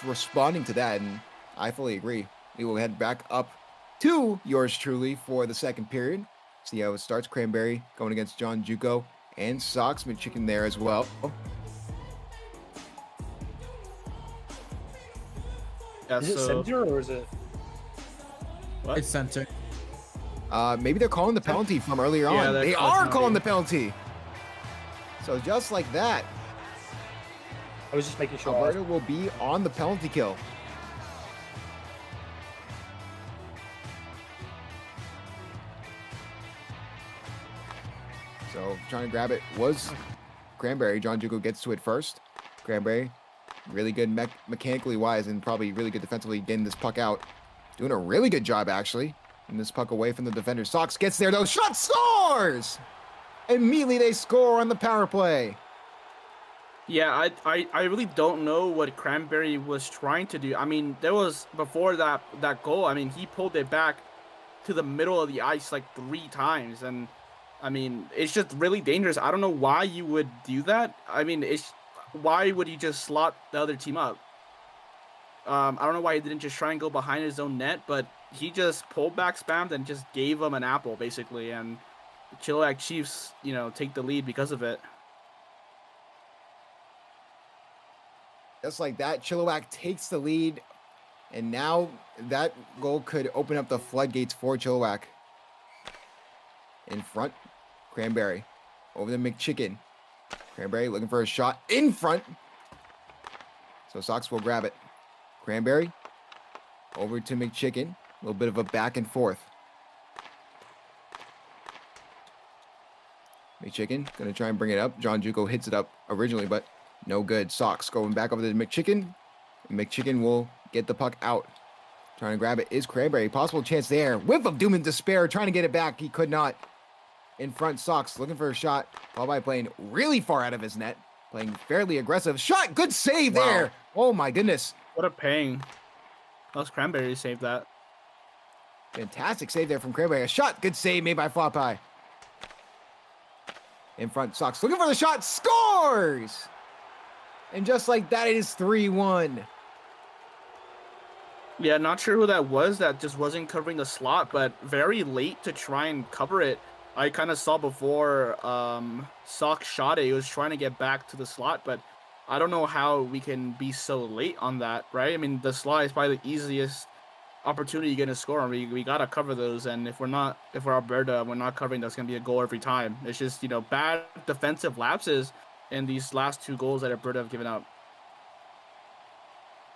responding to that, and I fully agree. We will head back up to yours truly for the second period. See how it starts. Cranberry going against John Juco and Sox McChicken there as well. Yeah, Is it so center or is it? what? It's center. Maybe they're calling the penalty from earlier Yeah, on. they're They calling are calling the penalty. penalty. So just like that, I was just making sure. Alberta will be on the penalty kill. So trying to grab it was Cranberry. John Jugo gets to it first. Cranberry, really good mechanically wise and probably really good defensively getting this puck out. Doing a really good job, actually. And this puck away from the defender. Sox gets there, though. Shot scores! Immediately they score on the power play. Yeah, I really don't know what Cranberry was trying to do. I mean, there was before that goal. I mean, he pulled it back to the middle of the ice like 3 times, and I mean, it's just really dangerous. I don't know why you would do that. I mean, why would he just slot the other team up? I don't know why he didn't just try and go behind his own net, but he just pulled back, spammed, and just gave him an apple basically, and the Chilliwack Chiefs, take the lead because of it. Just like that, Chilliwack takes the lead, and now that goal could open up the floodgates for Chilliwack. In front, Cranberry over the McChicken. Cranberry looking for a shot in front. So Sox will grab it. Cranberry over to McChicken. A little bit of a back and forth. McChicken gonna try and bring it up. John Juco hits it up originally, but no good. Sox going back over to McChicken. McChicken will get the puck out. Trying to grab it is Cranberry. Possible chance there. Whip of doom and despair. Trying to get it back. He could not. In front, Sox looking for a shot. While by playing really far out of his net. Playing fairly aggressive. Shot. Good save there. Oh my goodness. What a pang. That was Cranberry to save that. Fantastic save there from Cranberry. A shot. Good save made by Floppy. In front, Sox looking for the shot. Scores! And just like that, it is 3-1. Yeah, not sure who that was that just wasn't covering the slot, but very late to try and cover it. I kind of saw before Sox shot it. He was trying to get back to the slot, but I don't know how we can be so late on that, right? I mean, the slot is probably the easiest opportunity you're going to score, and we got to cover those. And if we're Alberta, we're not covering, that's going to be a goal every time. It's just, bad defensive lapses in these last 2 goals that Alberta have given up.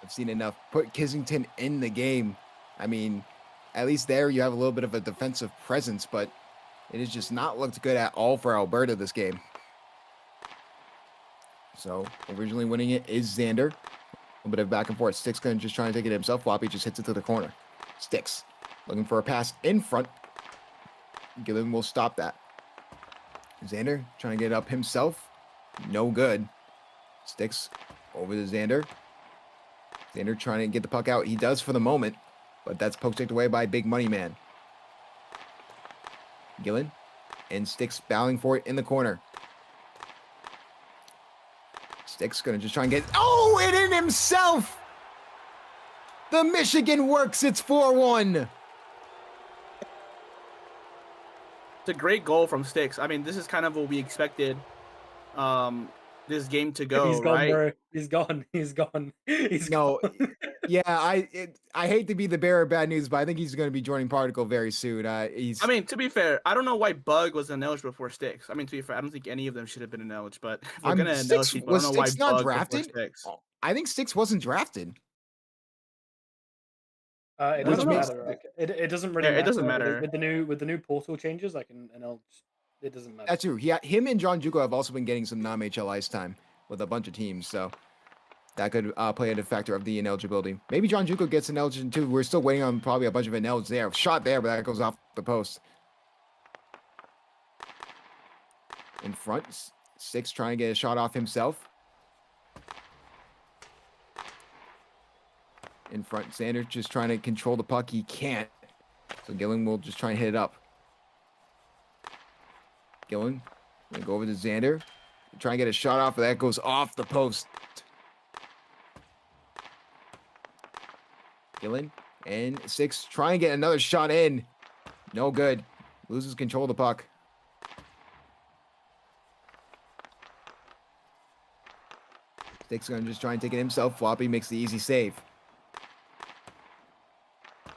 I've seen enough. Put Kissington in the game. I mean, at least there you have a little bit of a defensive presence, but it has just not looked good at all for Alberta this game. So, originally winning it is Xander. A little bit of back and forth. Sticks going to just try to take it himself. Floppy just hits it to the corner. Sticks looking for a pass in front. Gillen will stop that. Xander trying to get it up himself. No good. Sticks over to Xander. Xander trying to get the puck out. He does for the moment, but that's poke checked away by Big Money Man. Gillen and Sticks battling for it in the corner. Sticks gonna just try and get, oh, and in himself! The Michigan works, it's 4-1. It's a great goal from Sticks. I mean, this is kind of what we expected this game to go, He's gone, right? bro. He's gone. He's gone. He's No, gone. Yeah, I hate to be the bearer of bad news, but I think he's going to be joining Particle very soon. He's I mean, to be fair, I don't know why Bug was ineligible before Sticks. I mean, to be fair, I don't think any of them should have been ineligible. But if we're gonna ineligible Six people, I was don't know why Six not Bug before drafted? Sticks. I think Six wasn't drafted. It Which doesn't makes- matter. Like, it doesn't really Yeah, matter. it doesn't matter. With the new portal changes, like it doesn't matter. That's true. Him and John Juco have also been getting some non-HL ice time with a bunch of teams, so that could play a factor of the ineligibility. Maybe John Juco gets ineligible too. We're still waiting on probably a bunch of ineligibles there. Shot there, but that goes off the post. In front, Six trying to get a shot off himself. In front, Xander just trying to control the puck. He can't. So Gillen will just try and hit it up. Gillen gonna go over to Xander. Try and get a shot off, but that goes off the post. Gillen and Six try and get another shot in. No good. Loses control of the puck. Six gonna just try and take it himself. Floppy makes the easy save.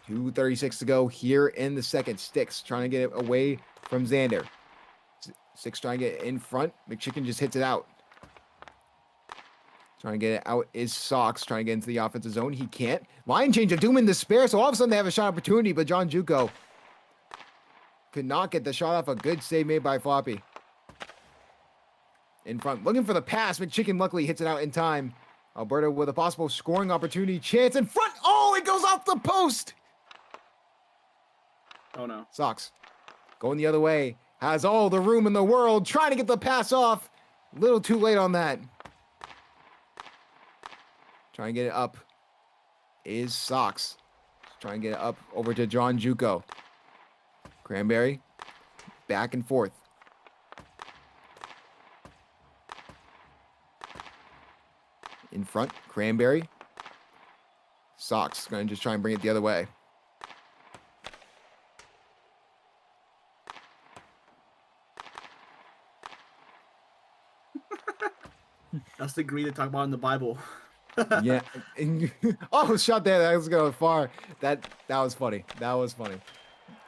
2:36 to go here in the second. Sticks trying to get it away from Xander. Six trying to get in front. McChicken just hits it out. Trying to get it out is Sox. Trying to get into the offensive zone. He can't. Line change of Doom in despair. So all of a sudden they have a shot opportunity, but John Juco could not get the shot off. A good save made by Floppy. In front. Looking for the pass. McChicken luckily hits it out in time. Alberta with a possible scoring opportunity. Chance in front. Oh, it goes off the post. Oh no. Sox going the other way. Has all the room in the world. Trying to get the pass off. A little too late on that. Trying to get it up is Sox. Trying to get it up over to John Juco. Cranberry. Back and forth. In front. Cranberry. Sox. Going to just try and bring it the other way. That's the greed they talk about in the Bible. Yeah. Oh, shot there. That was going far. That was funny. That was funny.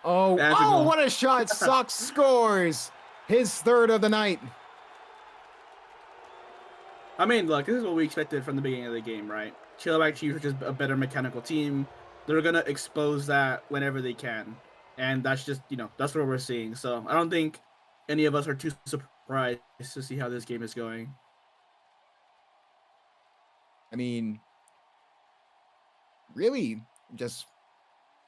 Oh, what a shot. Sox scores his third of the night. I mean, look, this is what we expected from the beginning of the game, right? Chilliwack Chiefs are just a better mechanical team. They're going to expose that whenever they can. And that's just, that's what we're seeing. So I don't think any of us are too surprised to see how this game is going. I mean, really just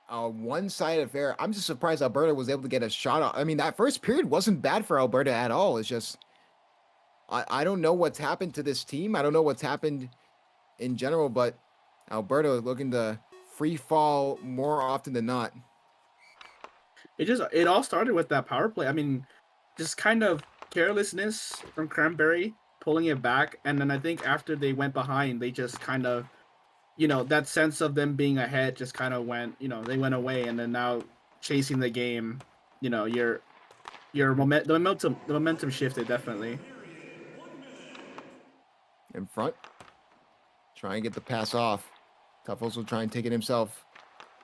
a one-sided affair. I'm just surprised Alberta was able to get a shot off. I mean, that first period wasn't bad for Alberta at all. It's just, I don't know what's happened to this team. I don't know what's happened in general, but Alberta is looking to free fall more often than not. It all started with that power play. I mean, just kind of carelessness from Cranberry, pulling it back, and then I think after they went behind, they just kind of, that sense of them being ahead just kind of went, they went away, and then now chasing the game, the momentum shifted definitely. In front, try and get the pass off. Tuffles will try and take it himself.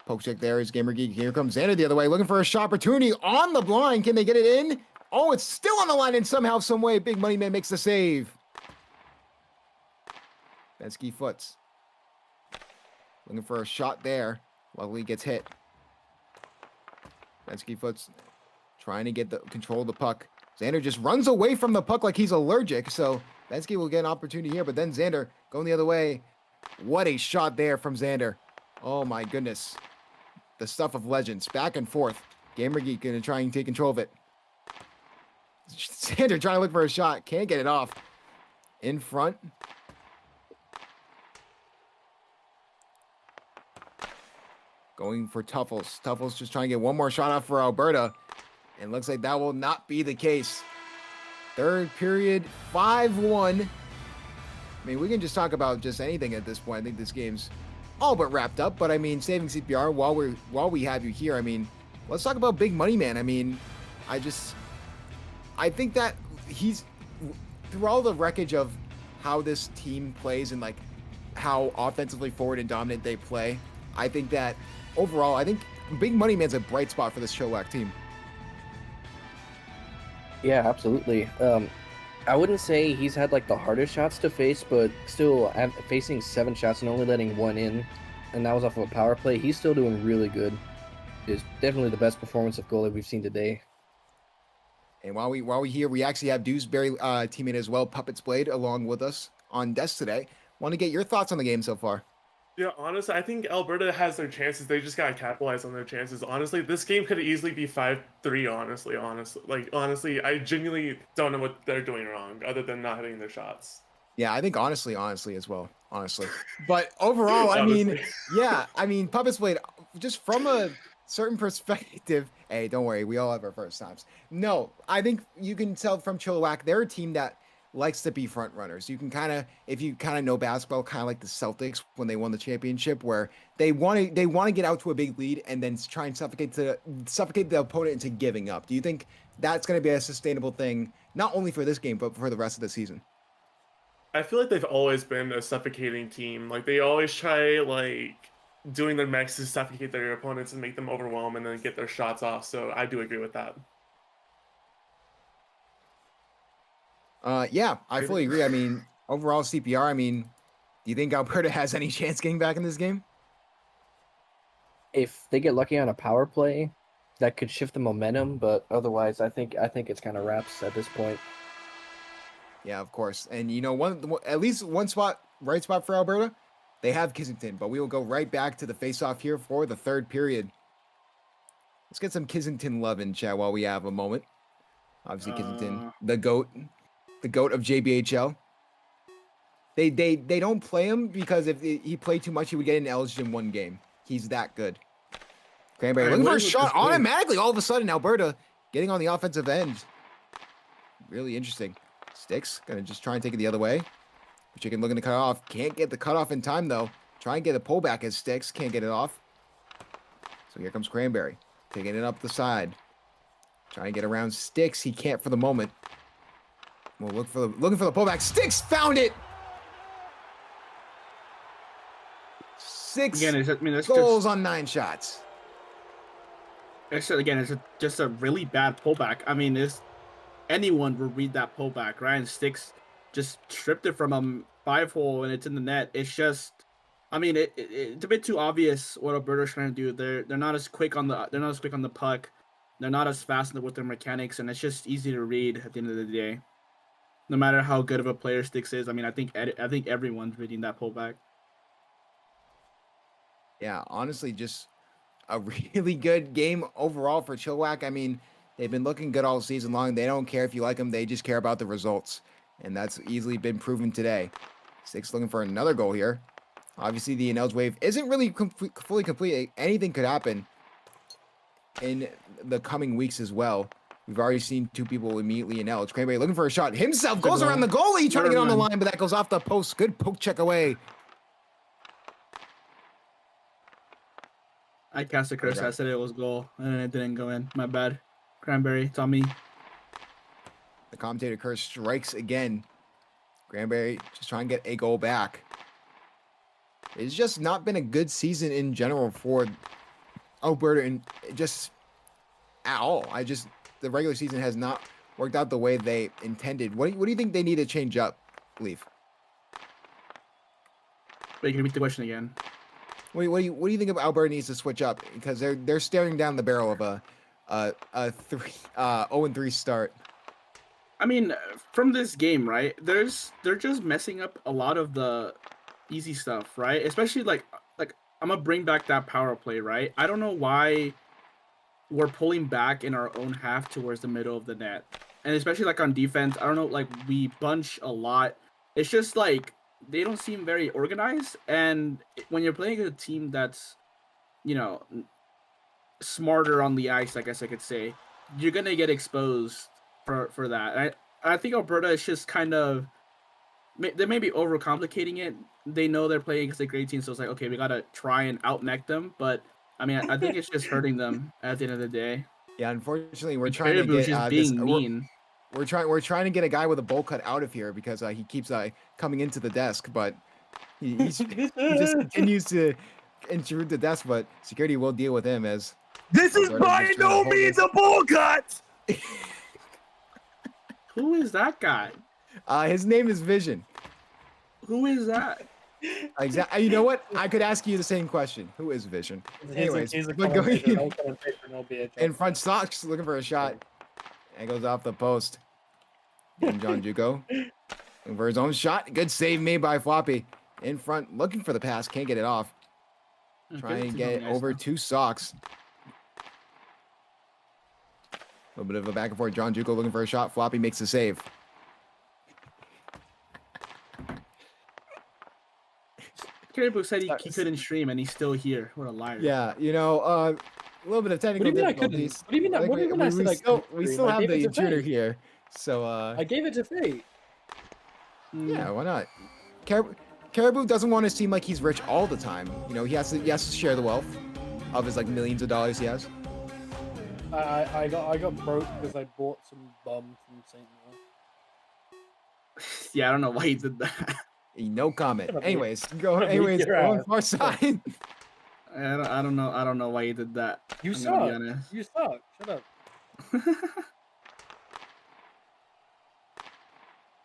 Poke check there is Gamer Geek. Here comes Xander the other way, looking for a shot opportunity on the blind. Can they get it in? Oh, it's still on the line, and somehow, some way, Big Money Man makes the save. Bensky foots. Looking for a shot there. Luckily gets hit. Bensky foots trying to get the control of the puck. Xander just runs away from the puck like he's allergic, so Bensky will get an opportunity here, but then Xander going the other way. What a shot there from Xander. Oh my goodness. The stuff of legends. Back and forth. Gamer Geek gonna try and take control of it. Xander trying to look for a shot. Can't get it off. In front. Going for Tuffles. Tuffles just trying to get one more shot off for Alberta. And looks like that will not be the case. Third period, 5-1. I mean, we can just talk about just anything at this point. I think this game's all but wrapped up. But I mean, saving CPR while we have you here. I mean, let's talk about Big Money Man. I mean, I think that he's, through all the wreckage of how this team plays and like how offensively forward and dominant they play. I think that overall, I think Big Money Man's a bright spot for this Chilliwack team. Yeah, absolutely. I wouldn't say he's had like the hardest shots to face, but still facing 7 shots and only letting 1 in, and that was off of a power play. He's still doing really good. It's definitely the best performance of goalie we've seen today. And while we here, we actually have Dewsbury teammate as well, Puppets Blade, along with us on desk today. Want to get your thoughts on the game so far? Yeah, honestly, I think Alberta has their chances. They just gotta capitalize on their chances. Honestly, this game could easily be 5-3. Honestly, I genuinely don't know what they're doing wrong, other than not hitting their shots. Yeah, I think honestly as well, honestly. But overall, I mean, yeah, I mean, Puppets Blade, just from a certain perspective. Hey, don't worry, we all have our first times. No, I think you can tell from Chilliwack, they're a team that likes to be front runners. You can kind of, if you kind of know basketball, kind of like the Celtics when they won the championship, where they want to get out to a big lead and then try and suffocate the opponent into giving up. Do you think that's going to be a sustainable thing, not only for this game but for the rest of the season? I feel like they've always been a suffocating team. Like they always try doing their max to suffocate their opponents and make them overwhelm and then get their shots off. So I do agree with that. Yeah, I fully agree. I mean, overall CPR, I mean, do you think Alberta has any chance getting back in this game? If they get lucky on a power play, that could shift the momentum, but otherwise, I think it's kind of wraps at this point. Yeah, of course. And you know, at least one right spot for Alberta, they have Kissington, but we will go right back to the face-off here for the third period. Let's get some Kissington love in chat while we have a moment. Obviously, Kissington, the goat of JBHL. They don't play him because if he played too much, he would get an eligible in 1 game. He's that good. Cranberry looking for a shot automatically. All of a sudden, Alberta getting on the offensive end. Really interesting. Sticks gonna just try and take it the other way. Chicken looking to cut off. Can't get the cutoff in time though. Try and get a pullback as Sticks. Can't get it off. So here comes Cranberry. Taking it up the side. Trying to get around Sticks. He can't for the moment. We'll looking for the pullback. Sticks found it. 6 goals on 9 shots. It's just a really bad pullback. I mean, anyone would read that pullback, right? And Sticks just stripped it from a 5-hole and it's in the net. It's just, I mean, it's a bit too obvious what Alberta's trying to do. They're not as quick on the puck. They're not as fast with their mechanics, and it's just easy to read at the end of the day. No matter how good of a player Sticks is, I mean, I think everyone's reading that pullback. Yeah, honestly, just a really good game overall for Chilliwack. I mean, they've been looking good all season long. They don't care if you like them. They just care about the results. And that's easily been proven today. Sticks looking for another goal here. Obviously, the Enels wave isn't really fully complete. Anything could happen in the coming weeks as well. We've already seen 2 people immediately Enels. Cranberry looking for a shot himself. Goes around the goalie. Trying to get on the line, but that goes off the post. Good poke check away. I cast a curse. I said it was goal, and it didn't go in. My bad. Cranberry, it's on me. The commentator curse strikes again. Cranberry just trying to get a goal back. It's just not been a good season in general for Alberta, and just at all. The regular season has not worked out the way they intended. What do you think they need to change up, Leaf? Wait, can you repeat the question again? What do you think Alberta needs to switch up, because they're staring down the barrel of a 0-3 start. I mean, from this game, right? They're just messing up a lot of the easy stuff, right? Especially like I'm gonna bring back that power play, right? I don't know why we're pulling back in our own half towards the middle of the net, and especially like on defense, I don't know, like we bunch a lot. It's just like they don't seem very organized, and when you're playing a team that's, you know, smarter on the ice, I guess I could say, you're gonna get exposed for that. I think Alberta is just kind of, they may be overcomplicating it. They know they're playing against a great team, so it's like, okay, we gotta try and outneck them. But I mean, I think it's just hurting them at the end of the day. Yeah, unfortunately, we're trying to get being mean. We're trying to get a guy with a bowl cut out of here because he keeps coming into the desk, but He just continues to intrude the desk, but security will deal with him as This is Alberto by just trying to no hold means this. a bull cut. Who is that guy? His name is Vision. Who is that? Exactly. You know what? I could ask you the same question. Who is Vision? Anyways, he's a but going commentator, no commentator, no BHL. in front, Stocks looking for a shot. And goes off the post. And John Juco looking for his own shot. Good save made by Floppy. In front, looking for the pass. Can't get it off. Trying to get it over to Socks. A little bit of a back and forth. John Juco looking for a shot. Floppy makes the save. Caribou said he couldn't stream and he's still here. What a liar. Yeah, you know, a little bit of technical What do you mean I couldn't? difficulties. What do you mean? What do you mean I said I couldn't we stream? still I have gave the it to intruder Fate. here. So I gave it to Fate. yeah, why not? Caribou doesn't want to seem like he's rich all the time. You know, he has to share the wealth of his like millions of dollars he has. I got broke because I bought some bum from St. Louis. Yeah, I don't know why he did that. No comment. Shut up, Anyways, Shut go on far side. I don't know why he did that. You I'm gonna be suck. honest. You suck. Shut up.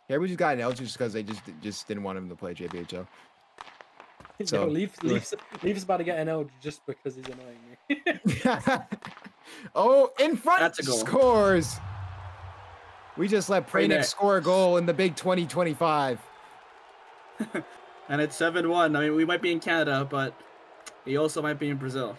Caribou just got an L just because they just didn't want him to play JBHL. So Leaf's about to get an L just because he's annoying me. Oh, in front. That's a goal. Scores. We just let Right there. Pranic score a goal in the big 2025. And it's 7-1. I mean, we might be in Canada, but he also might be in Brazil.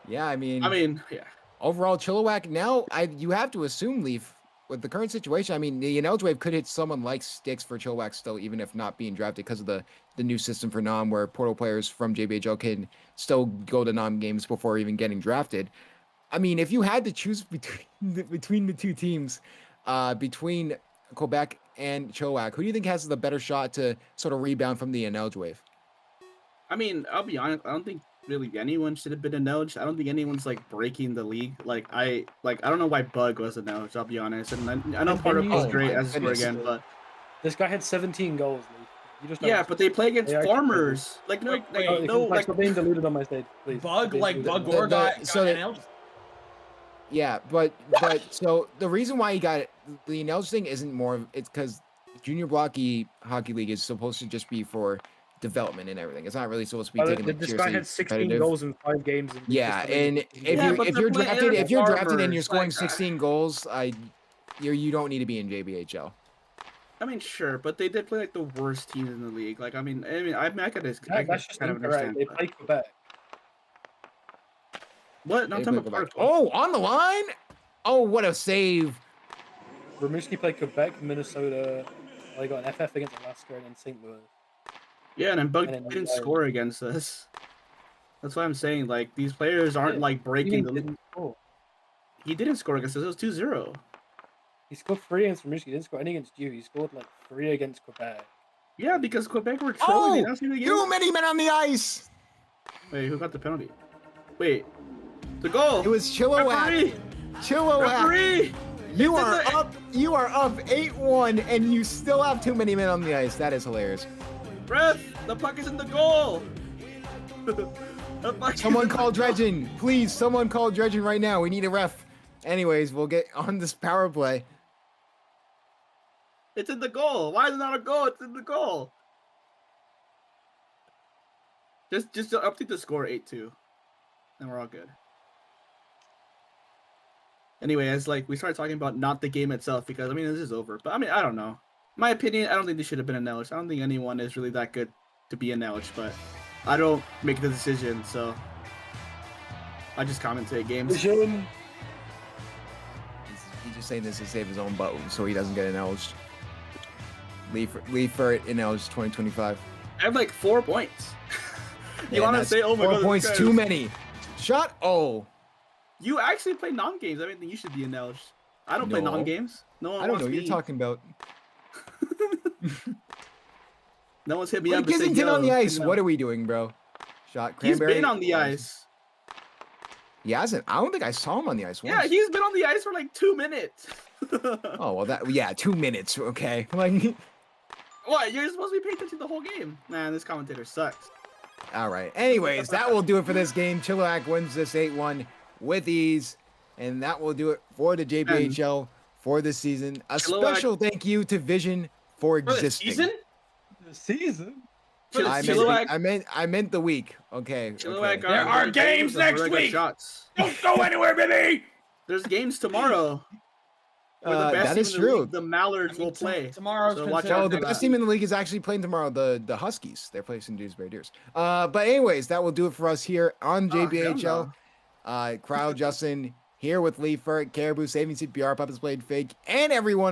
Yeah, I mean, yeah. overall, Chilliwack now, you have to assume, Leaf, with the current situation, I mean, the Enelge Wave could hit someone like Sticks for Chilliwack still, even if not being drafted because of the new system for NOM, where portal players from JBHL can still go to NOM games before even getting drafted. I mean, if you had to choose between the two teams, between Quebec and Chilliwack, who do you think has the better shot to sort of rebound from the Enelge Wave? I mean, I'll be honest. I don't think really anyone should have been announced. I don't think anyone's like breaking the league. I don't know why Bug was announced. I'll be honest. And I know part of you- is great Oh my as a score goodness. again, but This guy had 17 goals, Leaf. You just yeah, but they play against They are farmers. Like no, Wait, like stop being diluted on my stage, please. Bug Stop being like diluted. Bug or got so that- announced. Yeah, but so the reason why he got it, the Enelge thing isn't more of it's because Junior Blocky Hockey League is supposed to just be for development and everything. It's not really supposed to be taken like This guy seriously had 16 competitive. goals in 5 games. And Yeah, just- and Yeah, but if they're you're playing drafted against and you're farmers, scoring like, 16 goals, you don't need to be in JBHL. I mean, sure, but they did play like the worst teams in the league. Like, I mean, I could That's just kind of incorrect. understand. They but- play Quebec. What? Not They talking play about Quebec. Oh, on the line! Oh, what a save! Rimouski played Quebec, Minnesota. They got an FF against Alaska and then St. Louis. Yeah, and then Bug And then didn't Ireland. score against us. That's what I'm saying. Like, these players aren't like breaking the. didn't score. He didn't score against us. It was 2-0. He scored 3 against Rimouski. He didn't score any against you. He scored like 3 against Quebec. Yeah, because Quebec were trolling. They Oh, don't see the game. too many men on the ice! Wait, who got the penalty? Wait, the goal. It was Chilliwack. Referee! Chilliwack. Referee! You It's in are the- up. You are up 8-1, and you still have too many men on the ice. That is hilarious. Ref! The puck is in the goal. The puck is Someone in the call goal. Dredgen, please. Someone call Dredgen right now. We need a ref. Anyways, we'll get on this power play. It's in the goal. Why is it not a goal? It's in the goal. Just to update the score 8-2, and we're all good. Anyway, as like we started talking about not the game itself, because I mean this is over. But I mean I don't know. My opinion, I don't think they should have been announced. I don't think anyone is really that good to be announced, but I don't make the decision, so I just commentate games. He's just saying this to save his own butt, so he doesn't get announced. Leave for it announced 2025. I have like 4 points. You Yeah, want to that's say, oh my 4 god, this points guy too is- many. Shot. Oh, You actually play non-games. I mean, you should be announced. I don't play No. non-games. No one I don't wants know what me. you're talking about. No one's hit me Wait, up and said, Kissington on the "Yo, ice. no." What are we doing, bro? Shot. He's Cranberry. been on the ice. He hasn't. I don't think I saw him on the ice once. Yeah, he's been on the ice for like 2 minutes. Oh well, 2 minutes. Okay. Like What? You're supposed to be paying attention the whole game. Man, this commentator sucks. All right. Anyways, that will do it for this game. Chilliwack wins this 8-1 with ease, and that will do it for the JBHL for this season. A Chilliwack- special thank you to Vision for For the existing. season? The season? I meant the week. Okay. Chilliwack okay. There are games next week. Shots. Don't go anywhere, baby. There's games tomorrow. Where the best That team is in the true. league, the Mallards will play. Tomorrow's So watch considered- out Oh, the for best that. team in the league is actually playing tomorrow. The Huskies. They're facing Dewsbury Deers. But anyways, that will do it for us here on Oh, hell JBHL. no. Crowd Justin here with Lee Furt, Caribou, Saving CPR, Puppets Played Fake, and everyone